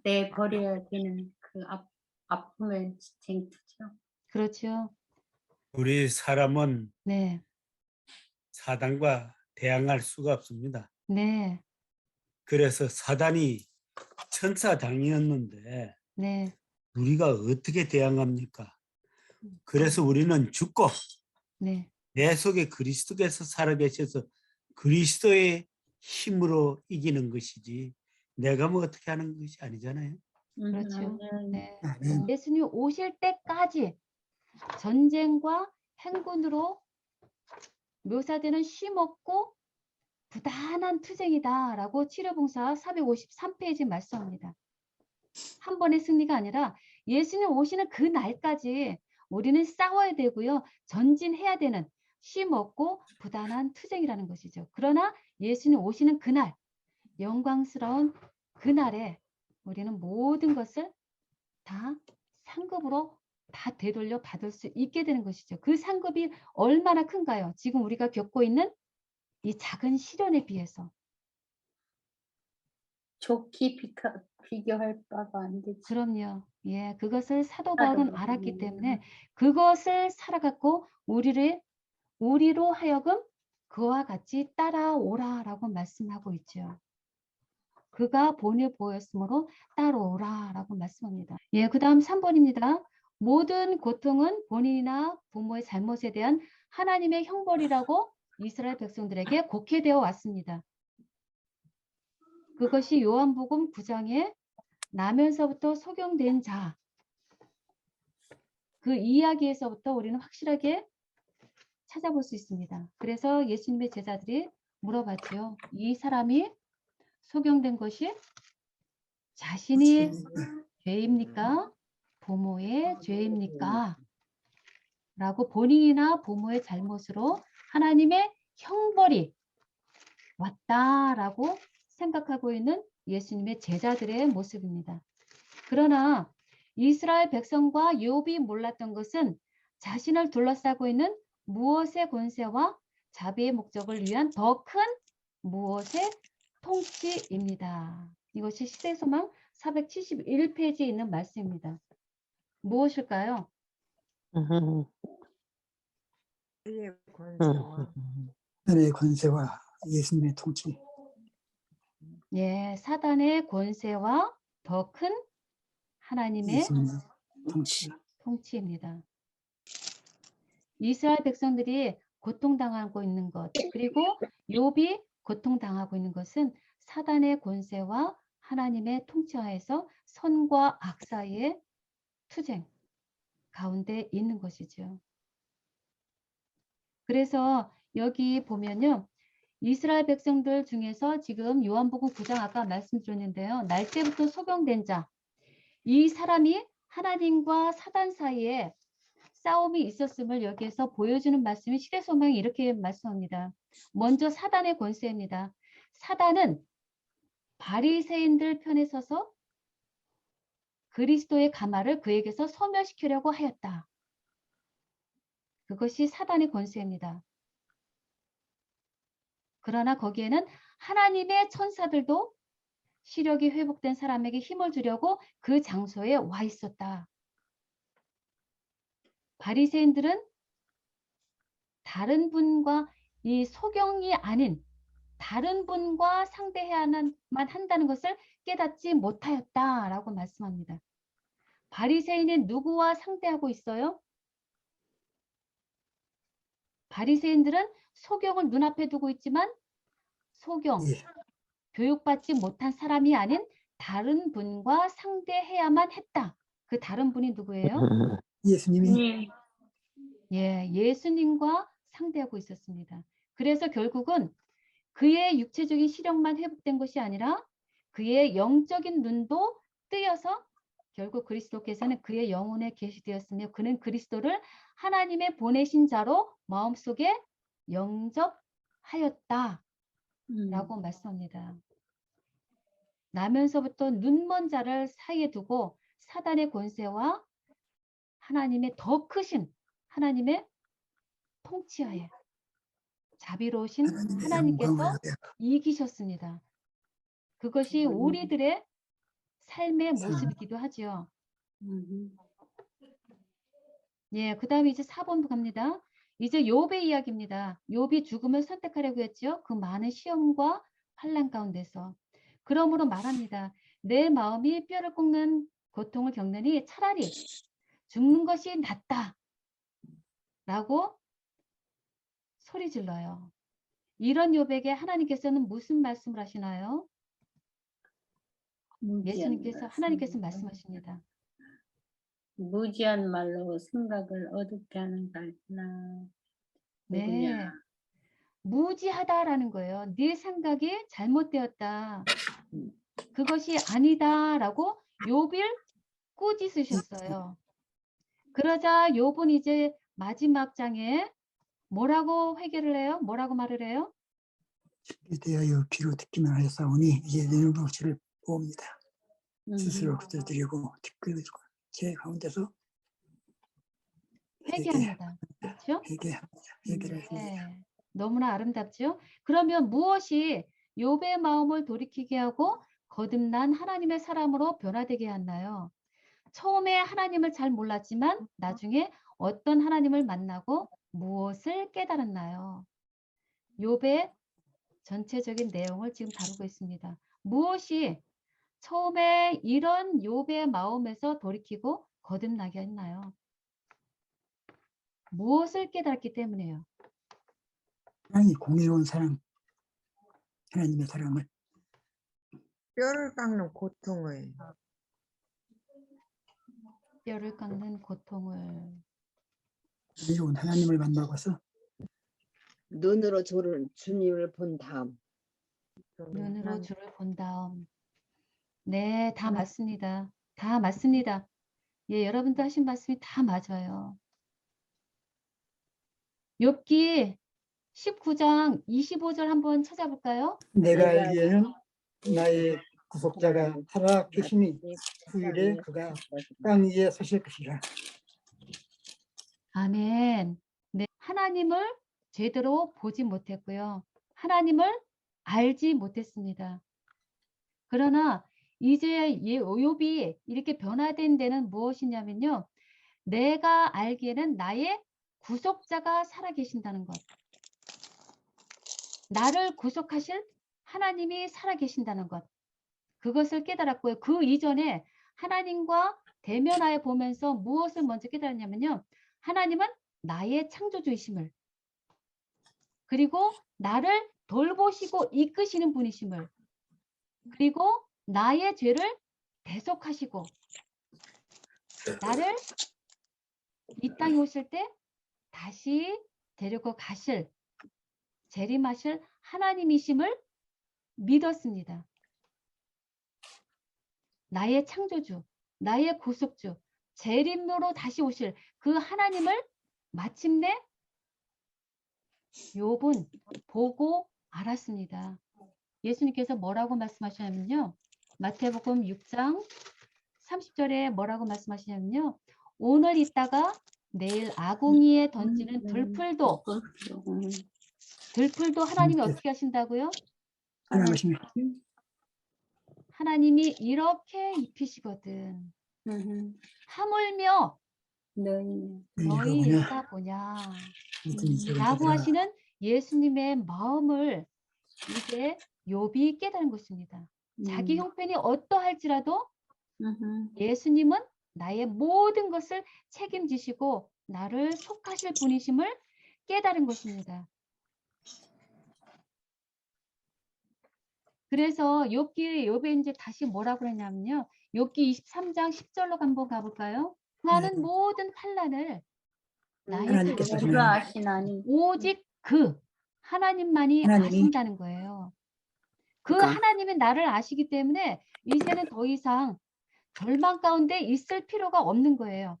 내버려야 되는 그 아픔의 쟁투죠. 그렇죠. 우리 사람은 네. 사단과 대항할 수가 없습니다. 네. 그래서 사단이 천사장이었는데 네. 우리가 어떻게 대항합니까? 그래서 우리는 죽고 네. 내 속에 그리스도께서 살아계셔서 그리스도의 힘으로 이기는 것이지 내가 뭐 어떻게 하는 것이 아니잖아요. 그렇죠. 네. 아멘. 예수님 오실 때까지 전쟁과 행군으로 묘사되는 쉼없고 부단한 투쟁이다라고 치료봉사 453페이지 말씀합니다. 한 번의 승리가 아니라 예수님 오시는 그 날까지 우리는 싸워야 되고요. 전진해야 되는 쉼없고 부단한 투쟁이라는 것이죠. 그러나 예수님 오시는 그날, 영광스러운 그날에 우리는 모든 것을 다 상급으로 다 되돌려 받을 수 있게 되는 것이죠. 그 상급이 얼마나 큰가요? 지금 우리가 겪고 있는 이 작은 시련에 비해서. 좋게 비교할 바가 안 되지. 그럼요. 예, 그것을 사도 사도 바울은 바울은 알았기 때문에 그것을 살아갖고 우리로 하여금 그와 같이 따라오라라고 말씀하고 있죠. 그가 본을 보였으므로 따라오라라고 말씀합니다. 예, 그다음 3번입니다. 모든 고통은 본인이나 부모의 잘못에 대한 하나님의 형벌이라고 이스라엘 백성들에게 곡해되어 왔습니다. 그것이 요한복음 9장에 나면서부터 소경된 자, 그 이야기에서부터 우리는 확실하게 찾아볼 수 있습니다. 그래서 예수님의 제자들이 물어봤죠. 이 사람이 소경된 것이 자신이 죄입니까? 부모의 죄입니까? 라고 본인이나 부모의 잘못으로 하나님의 형벌이 왔다라고 생각하고 있는 예수님의 제자들의 모습입니다. 그러나 이스라엘 백성과 욥이 몰랐던 것은 자신을 둘러싸고 있는 무엇의 권세와 자비의 목적을 위한 더 큰 무엇의 통치입니다. 이것이 시대소망 471페이지에 있는 말씀입니다. 무엇일까요? 하나님의 권세와 예수님의 통치. 예, 사단의 권세와 더 큰 하나님의 예수님의 통치. 통치입니다. 이스라엘 백성들이 고통당하고 있는 것, 그리고 욥이 고통당하고 있는 것은 사단의 권세와 하나님의 통치하에서 선과 악 사이의 투쟁 가운데 있는 것이죠. 그래서 여기 보면요. 이스라엘 백성들 중에서 지금 요한복음 9장 아까 말씀드렸는데요. 날때부터 소경된 자, 이 사람이 하나님과 사단 사이에 싸움이 있었음을 여기에서 보여주는 말씀이 시대소명이 이렇게 말씀합니다. 먼저 사단의 권세입니다. 사단은 바리새인들 편에 서서 그리스도의 가마를 그에게서 소멸시키려고 하였다. 그것이 사단의 권세입니다. 그러나 거기에는 하나님의 천사들도 시력이 회복된 사람에게 힘을 주려고 그 장소에 와 있었다. 바리새인들은 다른 분과 이 소경이 아닌 다른 분과 상대해야만 한다는 것을 깨닫지 못하였다라고 말씀합니다. 바리새인은 누구와 상대하고 있어요? 바리새인들은 소경을 눈앞에 두고 있지만 소경, 예. 교육받지 못한 사람이 아닌 다른 분과 상대해야만 했다. 그 다른 분이 누구예요? 예수님이 예, 예수님과 상대하고 있었습니다. 그래서 결국은 그의 육체적인 시력만 회복된 것이 아니라 그의 영적인 눈도 뜨여서 결국 그리스도께서는 그의 영혼에 계시되었으며 그는 그리스도를 하나님의 보내신 자로 마음속에 영접하였다. 라고 말씀합니다. 나면서부터 눈먼 자를 사이에 두고 사단의 권세와 하나님의 더 크신 하나님의 통치하에 자비로우신 하나님의 하나님께서 영광을 이기셨습니다. 그것이 우리들의 삶의 참. 모습이기도 하죠. 예, 그 다음에 이제 4번 갑니다. 이제 욥의 이야기입니다. 욥이 죽음을 선택하려고 했죠. 그 많은 시험과 환난 가운데서. 그러므로 말합니다. 내 마음이 뼈를 꺾는 고통을 겪느니 차라리 죽는 것이 낫다. 라고 소리 질러요. 이런 욥에게 하나님께서는 무슨 말씀을 하시나요? 예수님께서 하나님께서 말씀하십니다. 무지한 말로 생각을 어둡게 하는 자나 네. 누구냐. 무지하다라는 거예요. 네 생각이 잘못되었다. 그것이 아니다라고 욥을 꾸짖으셨어요. 그러자 욥은 이제 마지막 장에 뭐라고 회개를 해요? 뭐라고 말을 해요? 대하여 비로 듣기만 하였사오니 이제 내 눈빛을 보옵니다. 스스로 그들드리고 뒷그리고 제 가운데서 회개합니다. 그렇죠? 회개를 합니다. 네. 너무나 아름답죠? 그러면 무엇이 욥의 마음을 돌이키게 하고 거듭난 하나님의 사람으로 변화되게 했나요? 처음에 하나님을 잘 몰랐지만 나중에 어떤 하나님을 만나고 무엇을 깨달았나요? 욥의 전체적인 내용을 지금 다루고 있습니다. 무엇이 처음에 이런 욥의 마음에서 돌이키고 거듭나게 했나요? 무엇을 깨달았기 때문에요? 하나님이 공의로운 사랑, 하나님의 사랑을 뼈를 깎는 고통을 뼈를 깎는 고통을 공의로운 하나님을 만나고서 눈으로 주님을 본 다음 눈으로 주를 본 다음. 네, 다 맞습니다. 다 맞습니다. 예, 여러분도 하신 말씀이 다 맞아요. 욥기 19장 25절 한번 찾아볼까요? 내가 알기에는 나의 구속자가 살아 계시니 후일에 그가 땅 위에 서실 것이라. 아멘. 네, 하나님을 제대로 보지 못했고요. 하나님을 알지 못했습니다. 그러나 이제 욥이 이렇게 변화된 데는 무엇이냐면요. 내가 알기에는 나의 구속자가 살아계신다는 것. 나를 구속하실 하나님이 살아계신다는 것. 그것을 깨달았고요. 그 이전에 하나님과 대면하여 보면서 무엇을 먼저 깨달았냐면요. 하나님은 나의 창조주이심을, 그리고 나를 돌보시고 이끄시는 분이심을, 그리고 나의 죄를 대속하시고 나를 이 땅에 오실 때 다시 데리고 가실 재림하실 하나님이심을 믿었습니다. 나의 창조주, 나의 구속주, 재림으로 다시 오실 그 하나님을 마침내 욥은 보고 알았습니다. 예수님께서 뭐라고 말씀하시냐면요. 마태복음 6장 30절에 뭐라고 말씀하시냐면요. 오늘 있다가 내일 아궁이에 던지는 들풀도 하나님이 어떻게 하신다고요? 하나님이 하나님이 이렇게 입히시거든. 하물며 너희 너희가 일가 보냐 보냐 라고 하시는 예수님의 마음을 이제 욥이 깨달은 것입니다. 자기 형편이 어떠할지라도 예수님은 나의 모든 것을 책임지시고 나를 속하실 분이심을 깨달은 것입니다. 그래서 욥에 이제 다시 뭐라고 그랬냐면요. 욥기 23장 10절로 한번 가볼까요? 나는 네. 모든 환난을 나에게 하나님께서 주시고 내가 아시나니 오직 그 하나님만이 하나님이 아신다는 거예요. 그 그러니까. 하나님이 나를 아시기 때문에 이제는 더 이상 절망 가운데 있을 필요가 없는 거예요.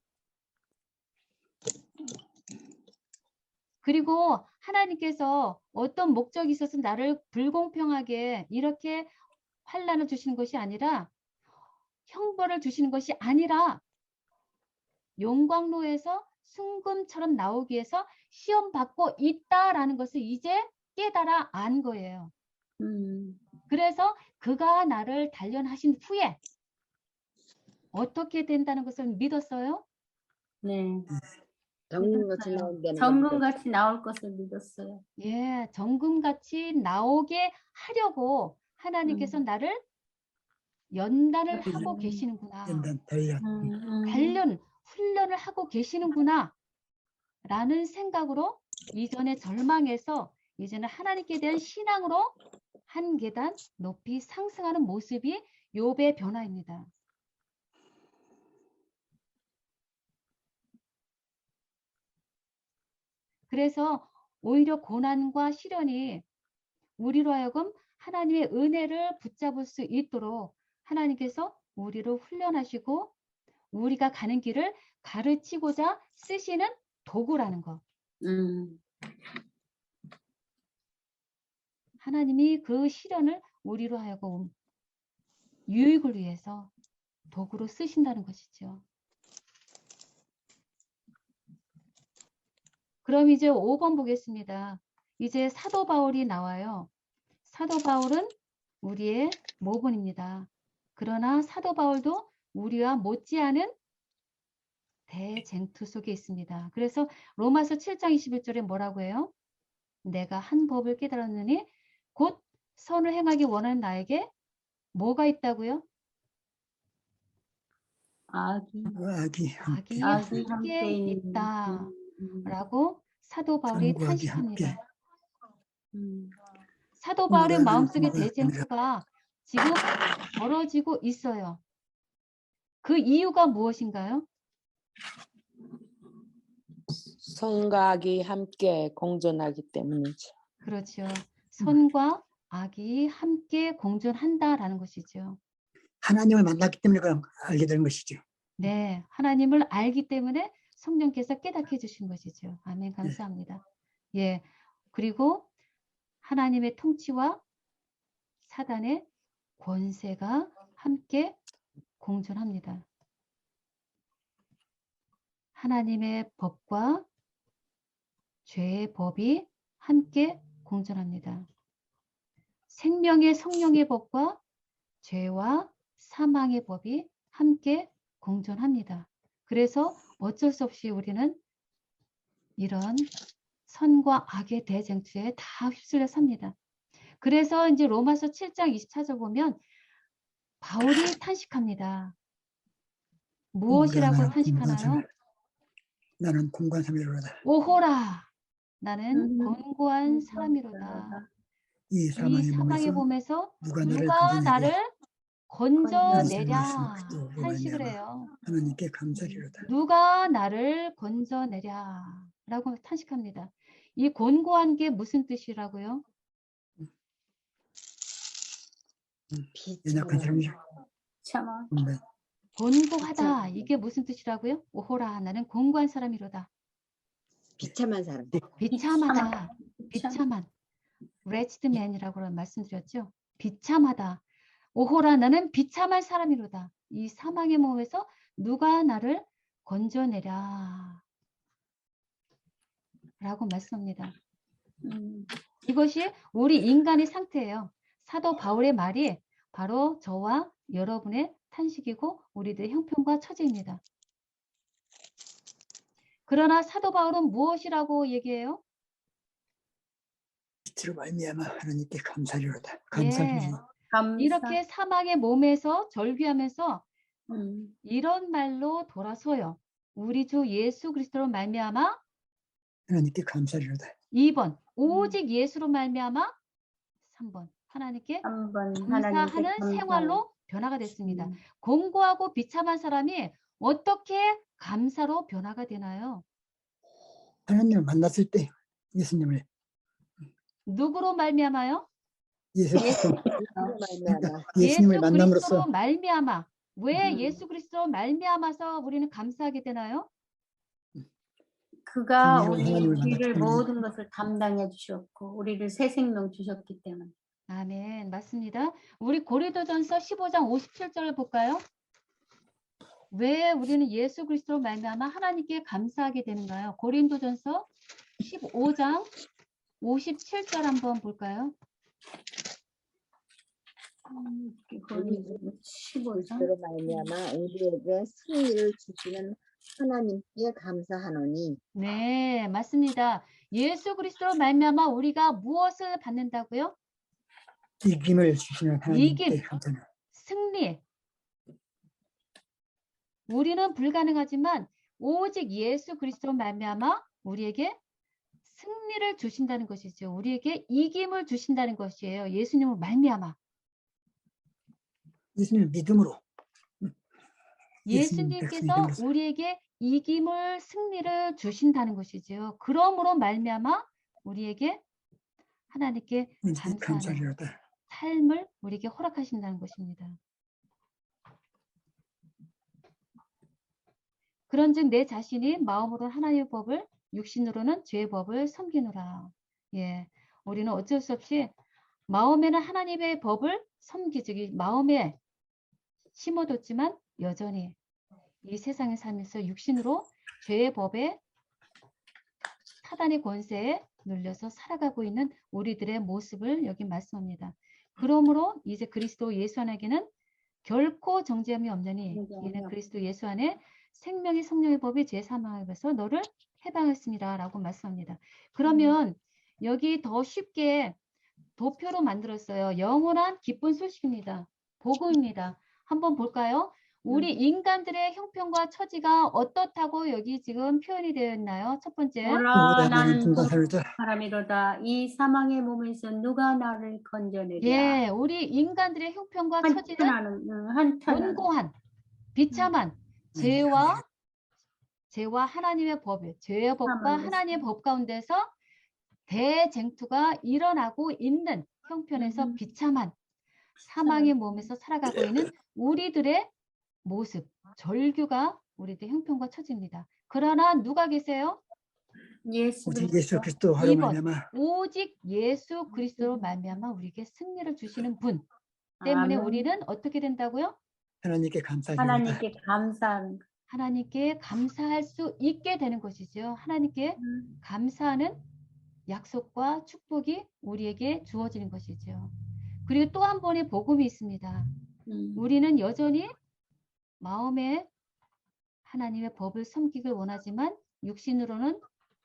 그리고 하나님께서 어떤 목적이 있어서 나를 불공평하게 이렇게 환난을 주시는 것이 아니라 형벌을 주시는 것이 아니라 용광로에서 순금처럼 나오기 위해서 시험받고 있다라는 것을 이제 깨달아 안 거예요. 그래서 그가 나를 단련하신 후에 어떻게 된다는 것을 믿었어요? 네. 정금같이 나온다는 거 정금같이 나올 것을 믿었어요. 예, 정금같이 나오게 하려고 하나님께서 나를 연단을 하고 계시는구나. 연단 단련 단련, 훈련을 하고 계시는구나. 라는 생각으로 이전의 절망에서 이제는 하나님께 대한 신앙으로 한 계단 높이 상승하는 모습이 욥의 변화입니다. 그래서 오히려 고난과 시련이 우리로 하여금 하나님의 은혜를 붙잡을 수 있도록 하나님께서 우리를 훈련하시고 우리가 가는 길을 가르치고자 쓰시는 도구라는 것. 하나님이 그 시련을 우리로 하여금 유익을 위해서 도구로 쓰신다는 것이죠. 그럼 이제 5번 보겠습니다. 이제 사도 바울이 나와요. 사도 바울은 우리의 모본입니다. 그러나 사도 바울도 우리와 못지않은 대쟁투 속에 있습니다. 그래서 로마서 7장 21절에 뭐라고 해요? 내가 한 법을 깨달았느니 곧 선을 행하기 원하는 나에게 뭐가 있다고요? 악이 악이 악이 악이 함께 함께 있다. 라고 사도 바울이 선과 악이 탄식합니다. 음. 사도 바울의 오늘은 마음속에 누가 대쟁투가 지금 벌어지고 있어요. 그 이유가 무엇인가요? 선과 악이 함께 공존하기 때문이죠. 그렇죠. 선과 악이 함께 공존한다라는 것이죠. 하나님을 만났기 때문에 그럼 알게 되는 것이죠. 네, 하나님을 알기 때문에 성령께서 깨닫게 해주신 것이죠. 아멘, 감사합니다. 예, 그리고 하나님의 통치와 사단의 권세가 함께 공존합니다. 하나님의 법과 죄의 법이 함께 공존합니다. 생명의 성령의 법과 죄와 사망의 법이 함께 공존합니다. 그래서 어쩔 수 없이 우리는 이런 선과 악의 대쟁투에 다 휩쓸려 삽니다. 그래서 이제 로마서 7장 24절 보면 바울이 탄식합니다. 무엇이라고 탄식하나요? 나는 공고한 사람이로다. 오호라, 나는 곤고한 사람이로다. 이 이 사망의 사망의 몸에서 몸에서 누가 누가 나를 나를 건져내랴 말씀을 탄식을 말미암아 해요. 하나님께 감사리로다. 누가 나를 건져내랴 라고 탄식합니다. 이 곤고한 게 무슨 뜻이라고요? 연약한 사람이 참아. 곤고하다. 이게 무슨 뜻이라고요? 오호라 나는 곤고한 사람이로다. 비참한 사람. 비참하다. 비참한. wretched man이라고 말씀드렸죠. 비참하다. 오호라 나는 비참한 사람이로다. 이 사망의 몸에서 누가 나를 건져내랴 라고 말씀합니다. 이것이 우리 인간의 상태예요. 사도 바울의 말이 바로 저와 여러분의 탄식이고 우리들의 형편과 처지입니다. 그러나 사도 바울은 무엇이라고 얘기해요? 빛으로 말미암아 하나님께 감사리로다. 예. 감사리로. 감사. 이렇게 사망의 몸에서 절규하면서 음. 이런 말로 돌아서요. 우리 주 예수 그리스도로 말미암아 하나님께 감사리로다. 2번 오직 예수로 말미암아 3번 하나님께 한번 감사하는 하나님께 생활로 변화가 됐습니다. 음. 공고하고 비참한 사람이 어떻게 감사로 변화가 되나요? 하나님을 만났을 때 예수님을 누구로 말미암아요? 예수 말미암아. 예수님을 예수 만남으로써 그리스도로 말미암아. 왜 음. 예수 그리스도로 말미암아서 우리는 감사하게 되나요? 그가 하나님을 우리를 만났기 때문에. 모든 것을 담당해 주셨고 우리를 새 생명 주셨기 때문에. 아멘. 맞습니다. 우리 고린도전서 15장 57절을 볼까요? 왜 우리는 예수 그리스도로 말미암아 하나님께 감사하게 되는가요? 고린도전서 15장 57절 한번 볼까요? 거기 15장. 그리스도로 말미암아 우리에게 승리를 주시는 하나님께 감사하노니. 네, 맞습니다. 예수 그리스도로 말미암아 우리가 무엇을 받는다고요? 이김을 주시는 하나님께 이김. 감사를. 승리. 우리는 불가능하지만 오직 예수 그리스도로 말미암아 우리에게 승리를 주신다는 것이죠. 우리에게 이김을 주신다는 것이에요. 예수님을 말미암아. 예수님을 믿음으로. 예수님 예수님께서 백성이 우리에게 이김을 승리를 주신다는 것이죠. 그러므로 말미암아 우리에게 하나님께 감사하는 감사리로다. 삶을 우리에게 허락하신다는 것입니다. 그런즉 내 자신이 마음으로는 하나님의 법을 육신으로는 죄의 법을 섬기노라. 예, 우리는 어쩔 수 없이 마음에는 하나님의 법을 섬기지 마음에 심어뒀지만 여전히 이 세상에 살면서 육신으로 죄의 법에 사단의 권세에 눌려서 살아가고 있는 우리들의 모습을 여기 말씀합니다. 그러므로 이제 그리스도 예수 안에게는 결코 정죄함이 없느니 이는 그리스도 예수 안에 생명의 성령의 법이 제 사망에서 너를 해방했습니다 라고 말씀합니다. 그러면 여기 더 쉽게 도표로 만들었어요. 영원한 기쁜 소식입니다. 복음입니다. 한번 볼까요? 우리 인간들의 형편과 처지가 어떻다고 여기 지금 표현이 되어 있나요? 첫 번째. 오라 나는 분과사로다. 사람이로다. 이 사망의 몸에서 누가 나를 건져내랴. 예, 우리 인간들의 형편과 처지는 한탄하는 곤고한, 비참한 죄와 하나님의 법, 죄의 법과 사망에서. 하나님의 법 가운데서 대쟁투가 일어나고 있는 형편에서 비참한 사망의 몸에서 살아가고 있는 우리들의 모습, 절규가 우리들의 형편과 처지입니다. 그러나 누가 계세요? 예수 오직 예수 그리스도. 그리스도 하로 2번. 말미암아 오직 예수 그리스도로 말미암아 우리에게 승리를 주시는 분 때문에 아멘. 우리는 어떻게 된다고요? 하나님께 감사리로다. 하나님께 감사하는 것. 하나님께 감사할 수 있게 되는 것이죠. 하나님께 감사하는 약속과 축복이 우리에게 주어지는 것이죠. 그리고 또 한 번의 복음이 있습니다. 우리는 여전히 마음에 하나님의 법을 섬기길 원하지만 육신으로는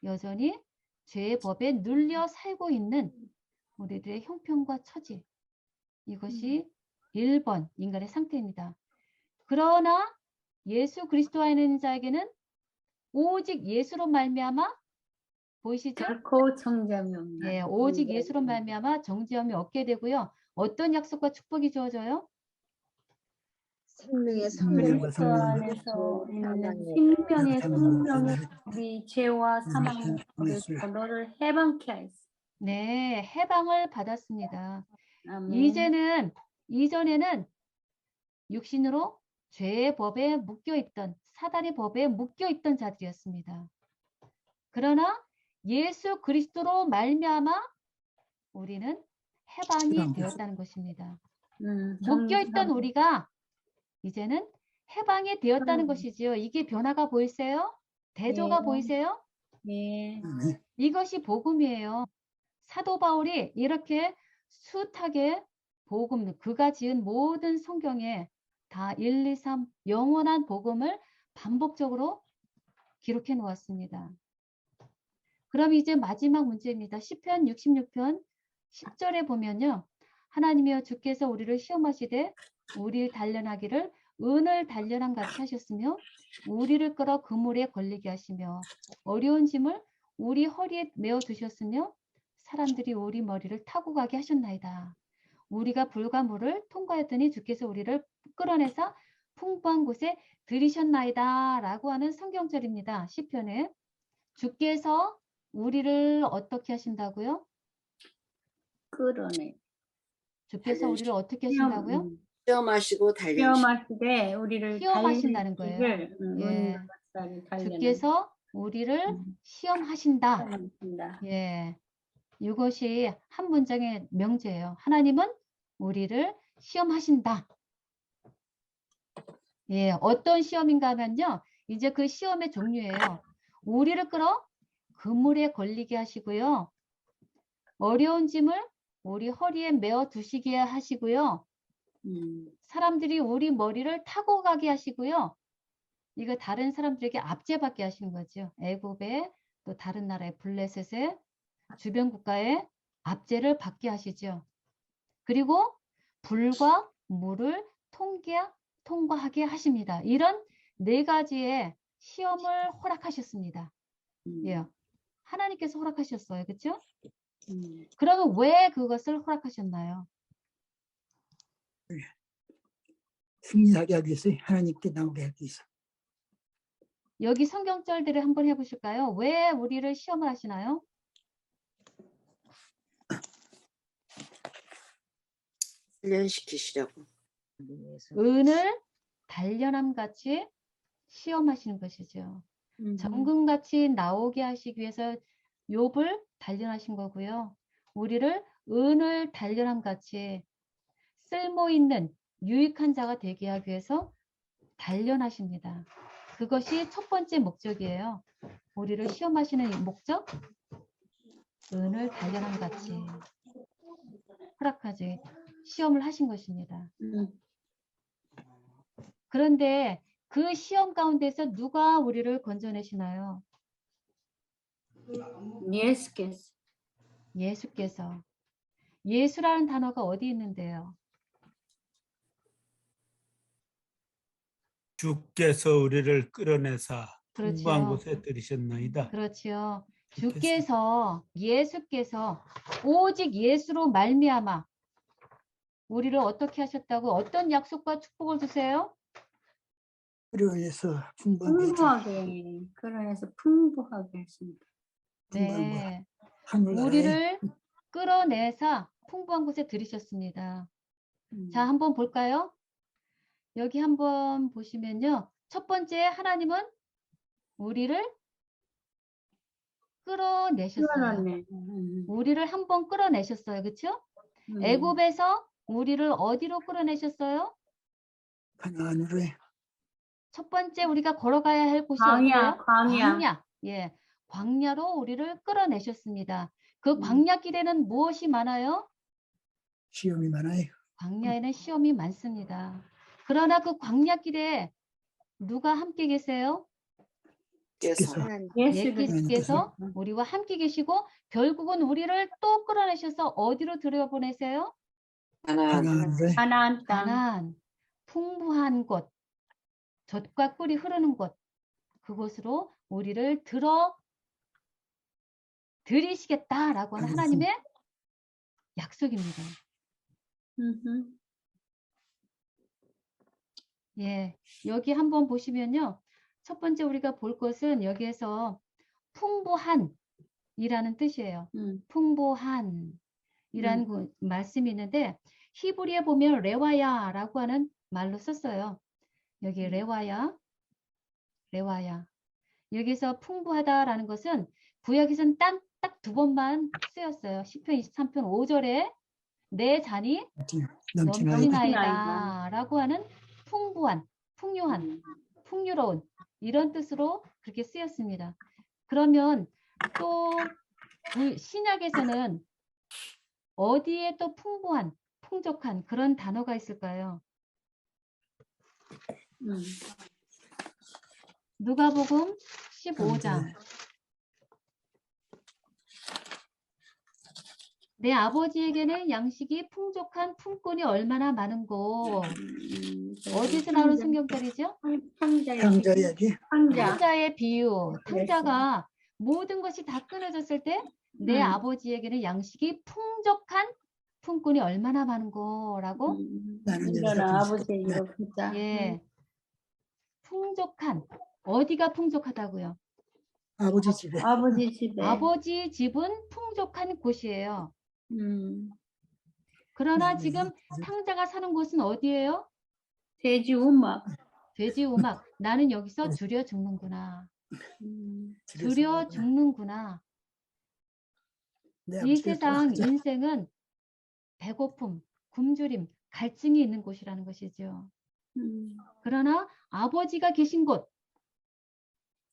여전히 죄의 법에 눌려 살고 있는 우리들의 형편과 처지. 이것이 1번 인간의 상태입니다. 그러나 예수 그리스도 안에 있는 자에게는 오직 예수로 말미암아 보이시죠? 결코 정죄함이 없나. 예, 오직 예수로 말미암아 정죄함이 없게 되고요. 어떤 약속과 축복이 주어져요? 생명의 생명과 성령 그 안에서 있는 생명의 성령이 우리 죄와 사망을 버리고 너를 해방케 하였어. 네, 해방을 받았습니다. 아멘. 이전에는 육신으로 죄의 법에 묶여 있던, 사단의 법에 묶여 있던 자들이었습니다. 그러나 예수 그리스도로 말미암아 우리는 해방이 해방됐습니다. 되었다는 것입니다. 묶여 있던 정말 우리가 이제는 해방이 되었다는 음. 것이지요. 이게 변화가 보이세요? 대조가 네. 보이세요? 예. 네. 이것이 복음이에요. 사도 바울이 이렇게 숱하게 복음, 그가 지은 모든 성경에 다 1, 2, 3 영원한 복음을 반복적으로 기록해 놓았습니다. 그럼 이제 마지막 문제입니다. 시편 66편 10절에 보면요. 하나님이여 주께서 우리를 시험하시되 우리를 단련하기를 은을 단련함 같이 하셨으며 우리를 끌어 그물에 걸리게 하시며 어려운 짐을 우리 허리에 메어 두셨으며 사람들이 우리 머리를 타고 가게 하셨나이다. 우리가 불과 물을 통과했더니 주께서 우리를 끌어내사 풍부한 곳에 들이셨나이다 라고 하는 성경절입니다. 시편에 주께서 우리를 어떻게 하신다고요? 끌어내. 주께서 우리를 어떻게 하신다고요? 시험하시고 단련시 시험하시되 우리를 시험하신다는 거예요. 예. 달리는 주께서 우리를 시험하신다. 시험하신다. 예. 이것이 한 문장의 명제예요. 하나님은 우리를 시험하신다. 예, 어떤 시험인가 하면요. 이제 그 시험의 종류예요. 우리를 끌어 그물에 걸리게 하시고요. 어려운 짐을 우리 허리에 메어 두시게 하시고요. 사람들이 우리 머리를 타고 가게 하시고요. 이거 다른 사람들에게 압제받게 하시는 거죠. 애굽에 또 다른 나라의 블레셋에 주변 국가에 압제를 받게 하시죠. 그리고 불과 물을 통과하게 하십니다. 이런 4가지의 시험을 허락하셨습니다. 예, 하나님께서 허락하셨어요. 그렇죠? 그러면 왜 그것을 허락하셨나요? 승리하게 하기 위해서 하나님께 나오게 하기 위해서. 여기 성경절들을 한번 해보실까요? 왜 우리를 시험을 하시나요? 훈련시키시려고. 은을 단련함 같이 시험하시는 것이죠. 정금같이 나오게 하시기 위해서 욥을 단련하신 거고요. 우리를 은을 단련함 같이 쓸모있는 유익한 자가 되게 하기 위해서 단련하십니다. 그것이 첫 번째 목적이에요. 우리를 시험하시는 이 목적, 은을 단련함 같이 허락하지 시험을 하신 것입니다. 그런데 그 시험 가운데서 누가 우리를 건져내시나요? 예수께서. 예수께서. 예수라는 단어가 어디 있는데요? 주께서 우리를 끌어내사 풍부한 그렇지요. 곳에 들이셨나이다. 그렇지요. 주께서. 예수께서 오직 예수로 말미암아 우리를 어떻게 하셨다고 어떤 약속과 축복을 주세요? 그리고 해서 풍부한 곳에 풍부하게. 그러면서 풍부하게 하십니다. 풍부한 곳. 네. 하늘나라에 우리를 끌어내사 풍부한 곳에 들이셨습니다. 자, 한번 볼까요? 여기 한번 보시면요. 첫 번째, 하나님은 우리를 끌어내셨어요. 끌어내. 우리를 한번 끌어내셨어요. 그렇죠? 애굽에서 우리를 어디로 끌어내셨어요? 가나안으로 해. 첫 번째 우리가 걸어가야 할 곳이 광야, 어디예요? 광야. 예, 광야로 우리를 끌어내셨습니다. 그 광야 길에는 무엇이 많아요? 시험이 많아요. 광야에는 시험이 많습니다. 그러나 그 광야 길에 누가 함께 계세요? 주께서 예수께서 우리와 함께 계시고 결국은 우리를 또 끌어내셔서 어디로 들여보내세요? 가나안으로 해. 가나안 땅. 가나안, 풍부한 곳, 젖과 꿀이 흐르는 곳, 그곳으로 우리를 들이시겠다라고 하는 하나님의 약속입니다. 예, 여기 한번 보시면요. 첫 번째 우리가 볼 것은 여기에서 풍부한 이라는 뜻이에요. 풍부한 이라는 말씀이 있는데 히브리에 보면 레와야라고 하는 말로 썼어요. 여기 레와야. 여기서 풍부하다라는 것은 구약에서는 딱 두 번만 쓰였어요. 시편 23편 5절에 내 잔이 넘치나이다. 넘치나이다 라고 하는 풍부한, 풍요한, 풍요로운 이런 뜻으로 그렇게 쓰였습니다. 그러면 또 신약에서는 어디에 또 풍부한, 풍족한 그런 단어가 있을까요? 누가복음 15장. 내 아버지에게는 양식이 풍족한 품꾼이 얼마나 많은고. 어디서 나오는 성경절이죠? 향자 이야기. 탕자의 비유. 탕자가 모든 것이 다 끊어졌을 때 내 아버지에게는 양식이 풍족한 품꾼이 얼마나 많은고라고. 나는 이런 여기서 아버지의 이렇게 예, 풍족한. 어디가 풍족하다고요? 아버지 집에 아버지 집에 아버지 집은 풍족한 곳이에요. 그러나 네, 지금 탕자가 사는 곳은 어디예요? 돼지 우막 돼지 우막. 나는 여기서 줄여 죽는구나. 줄여 죽는구나. 내 이 아버지가 세상 돌아가자. 인생은 배고픔, 굶주림, 갈증이 있는 곳이라는 것이죠. 그러나 아버지가 계신 곳,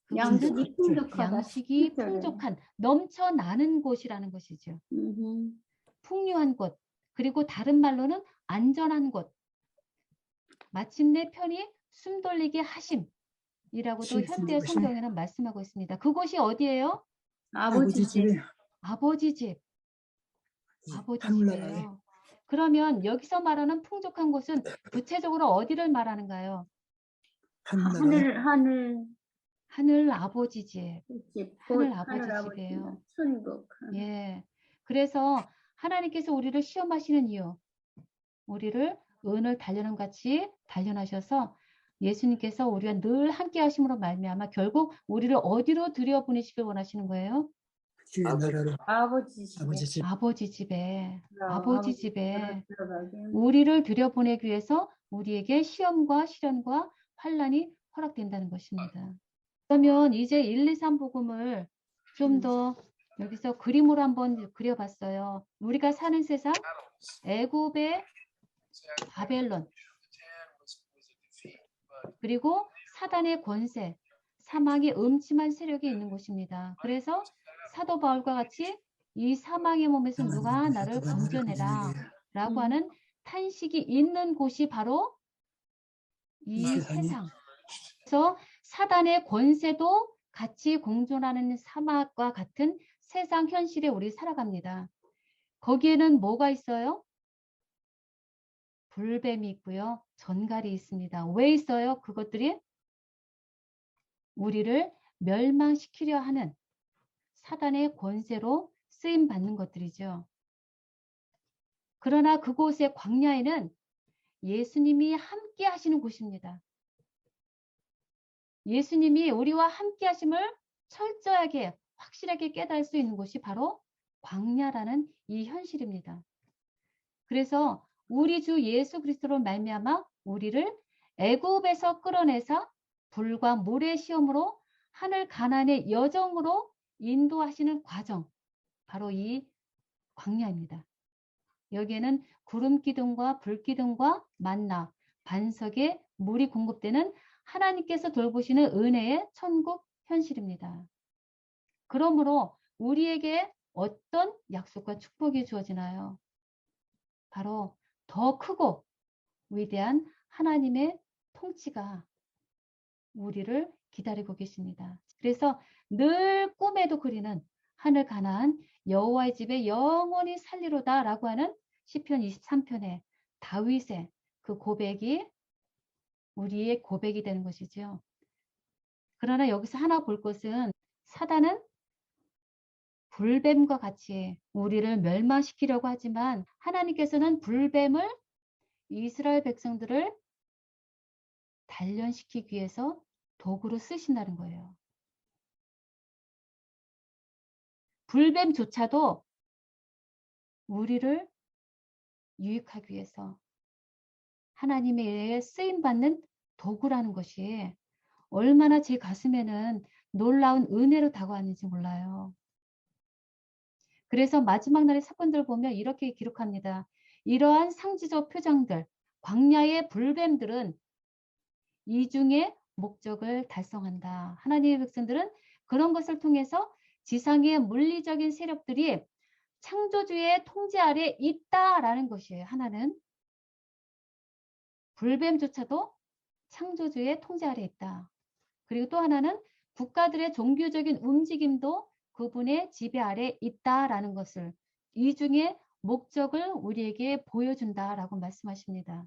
그곳은 양식이 풍족하다. 양식이 17절에. 풍족한, 넘쳐나는 곳이라는 것이죠. 풍요한 곳, 그리고 다른 말로는 안전한 곳. 마침내 편히 숨 돌리게 하심이라고도 쉴수 현대 있는 곳이. 성경에는 말씀하고 있습니다. 그곳이 어디예요? 아버지 집 아버지 집. 아버지 하늘나라에 집이에요. 그러면 여기서 말하는 풍족한 곳은 구체적으로 어디를 말하는가요? 하늘나라에 하늘 아버지 집. 집, 하늘 곧 아버지 하늘 집이에요. 천국. 예. 그래서 하나님께서 우리를 시험하시는 이유, 우리를 은을 단련함 같이 단련하셔서 예수님께서 우리와 늘 함께 하심으로 말미암아 결국 우리를 어디로 들여보내시길 원하시는 거예요? 주의 나라로 아버지 집에 아버지 집 아버지 집에. 아버지 집에 들어가게. 우리를 들여보내기 위해서 우리에게 시험과 시련과 환난이 허락된다는 것입니다. 그러면 이제 1, 2, 3 복음을 좀 더 여기서 그림으로 한번 그려봤어요. 우리가 사는 세상, 애굽의 바벨론, 그리고 사단의 권세, 사망의 음침한 세력이 있는 곳입니다. 그래서 사도 바울과 같이 이 사망의 몸에서 누가 나를 건져내라 라고 하는 탄식이 있는 곳이 바로 이 세상이. 세상. 그래서 사단의 권세도 같이 공존하는 사막과 같은 세상 현실에 우리 살아갑니다. 거기에는 뭐가 있어요? 불뱀이 있고요. 전갈이 있습니다. 왜 있어요? 그것들이 우리를 멸망시키려 하는 사단의 권세로 쓰임 받는 것들이죠. 그러나 그곳의 광야에는 예수님이 함께 하시는 곳입니다. 예수님이 우리와 함께 하심을 철저하게 확실하게 깨달을 수 있는 곳이 바로 광야라는 이 현실입니다. 그래서 우리 주 예수 그리스도로 말미암아 우리를 애굽에서 끌어내서 불과 물의 시험으로 하늘 가나안의 여정으로 인도하시는 과정, 바로 이 광야입니다. 여기에는 구름 기둥과 불 기둥과 만나, 반석에 물이 공급되는 하나님께서 돌보시는 은혜의 천국 현실입니다. 그러므로 우리에게 어떤 약속과 축복이 주어지나요? 바로 더 크고 위대한 하나님의 통치가 우리를 기다리고 계십니다. 그래서 늘 꿈에도 그리는 하늘 가나안 여호와의 집에 영원히 살리로다 라고 하는 시편 23편의 다윗의 그 고백이 우리의 고백이 되는 것이죠. 그러나 여기서 하나 볼 것은 사단은 불뱀과 같이 우리를 멸망시키려고 하지만 하나님께서는 불뱀을 이스라엘 백성들을 단련시키기 위해서 도구로 쓰신다는 거예요. 불뱀조차도 우리를 유익하기 위해서 하나님에 의해 쓰임받는 도구라는 것이 얼마나 제 가슴에는 놀라운 은혜로 다가왔는지 몰라요. 그래서 마지막 날의 사건들 보면 이렇게 기록합니다. 이러한 상지적 표정들, 광야의 불뱀들은 이중의 목적을 달성한다. 하나님의 백성들은 그런 것을 통해서 지상의 물리적인 세력들이 창조주의 통제 아래 있다라는 것이에요. 하나는 불뱀조차도 창조주의 통제 아래 있다. 그리고 또 하나는 국가들의 종교적인 움직임도 그분의 지배 아래 있다라는 것을 이중의 목적을 우리에게 보여준다라고 말씀하십니다.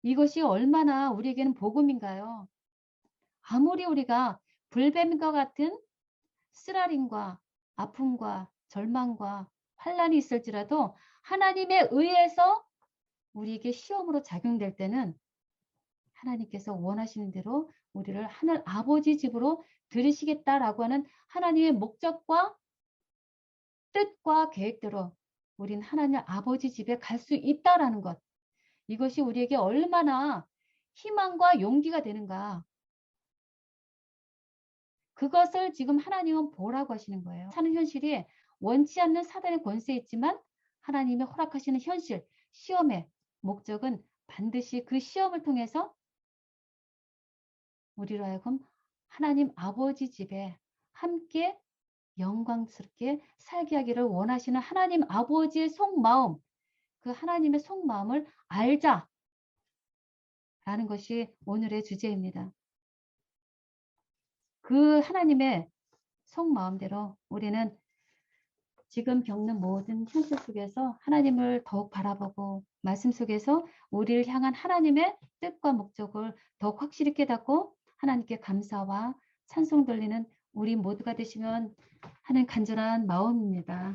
이것이 얼마나 우리에게는 복음인가요? 아무리 우리가 불뱀과 같은 쓰라림과 아픔과 절망과 환란이 있을지라도 하나님에 의해서 우리에게 시험으로 작용될 때는 하나님께서 원하시는 대로 우리를 하늘 아버지 집으로 들이시겠다라고 하는 하나님의 목적과 뜻과 계획대로 우린 하나님 아버지 집에 갈 수 있다라는 것. 이것이 우리에게 얼마나 희망과 용기가 되는가. 그것을 지금 하나님은 보라고 하시는 거예요. 사는 현실이 원치 않는 사단의 권세에 있지만 하나님이 허락하시는 현실, 시험의 목적은 반드시 그 시험을 통해서 우리로 하여금 하나님 아버지 집에 함께 영광스럽게 살게 하기를 원하시는 하나님 아버지의 속마음, 그 하나님의 속마음을 알자 라는 것이 오늘의 주제입니다. 그 하나님의 속마음대로 우리는 지금 겪는 모든 현실 속에서 하나님을 더욱 바라보고 말씀 속에서 우리를 향한 하나님의 뜻과 목적을 더욱 확실히 깨닫고 하나님께 감사와 찬송 돌리는 우리 모두가 되시면 하는 간절한 마음입니다.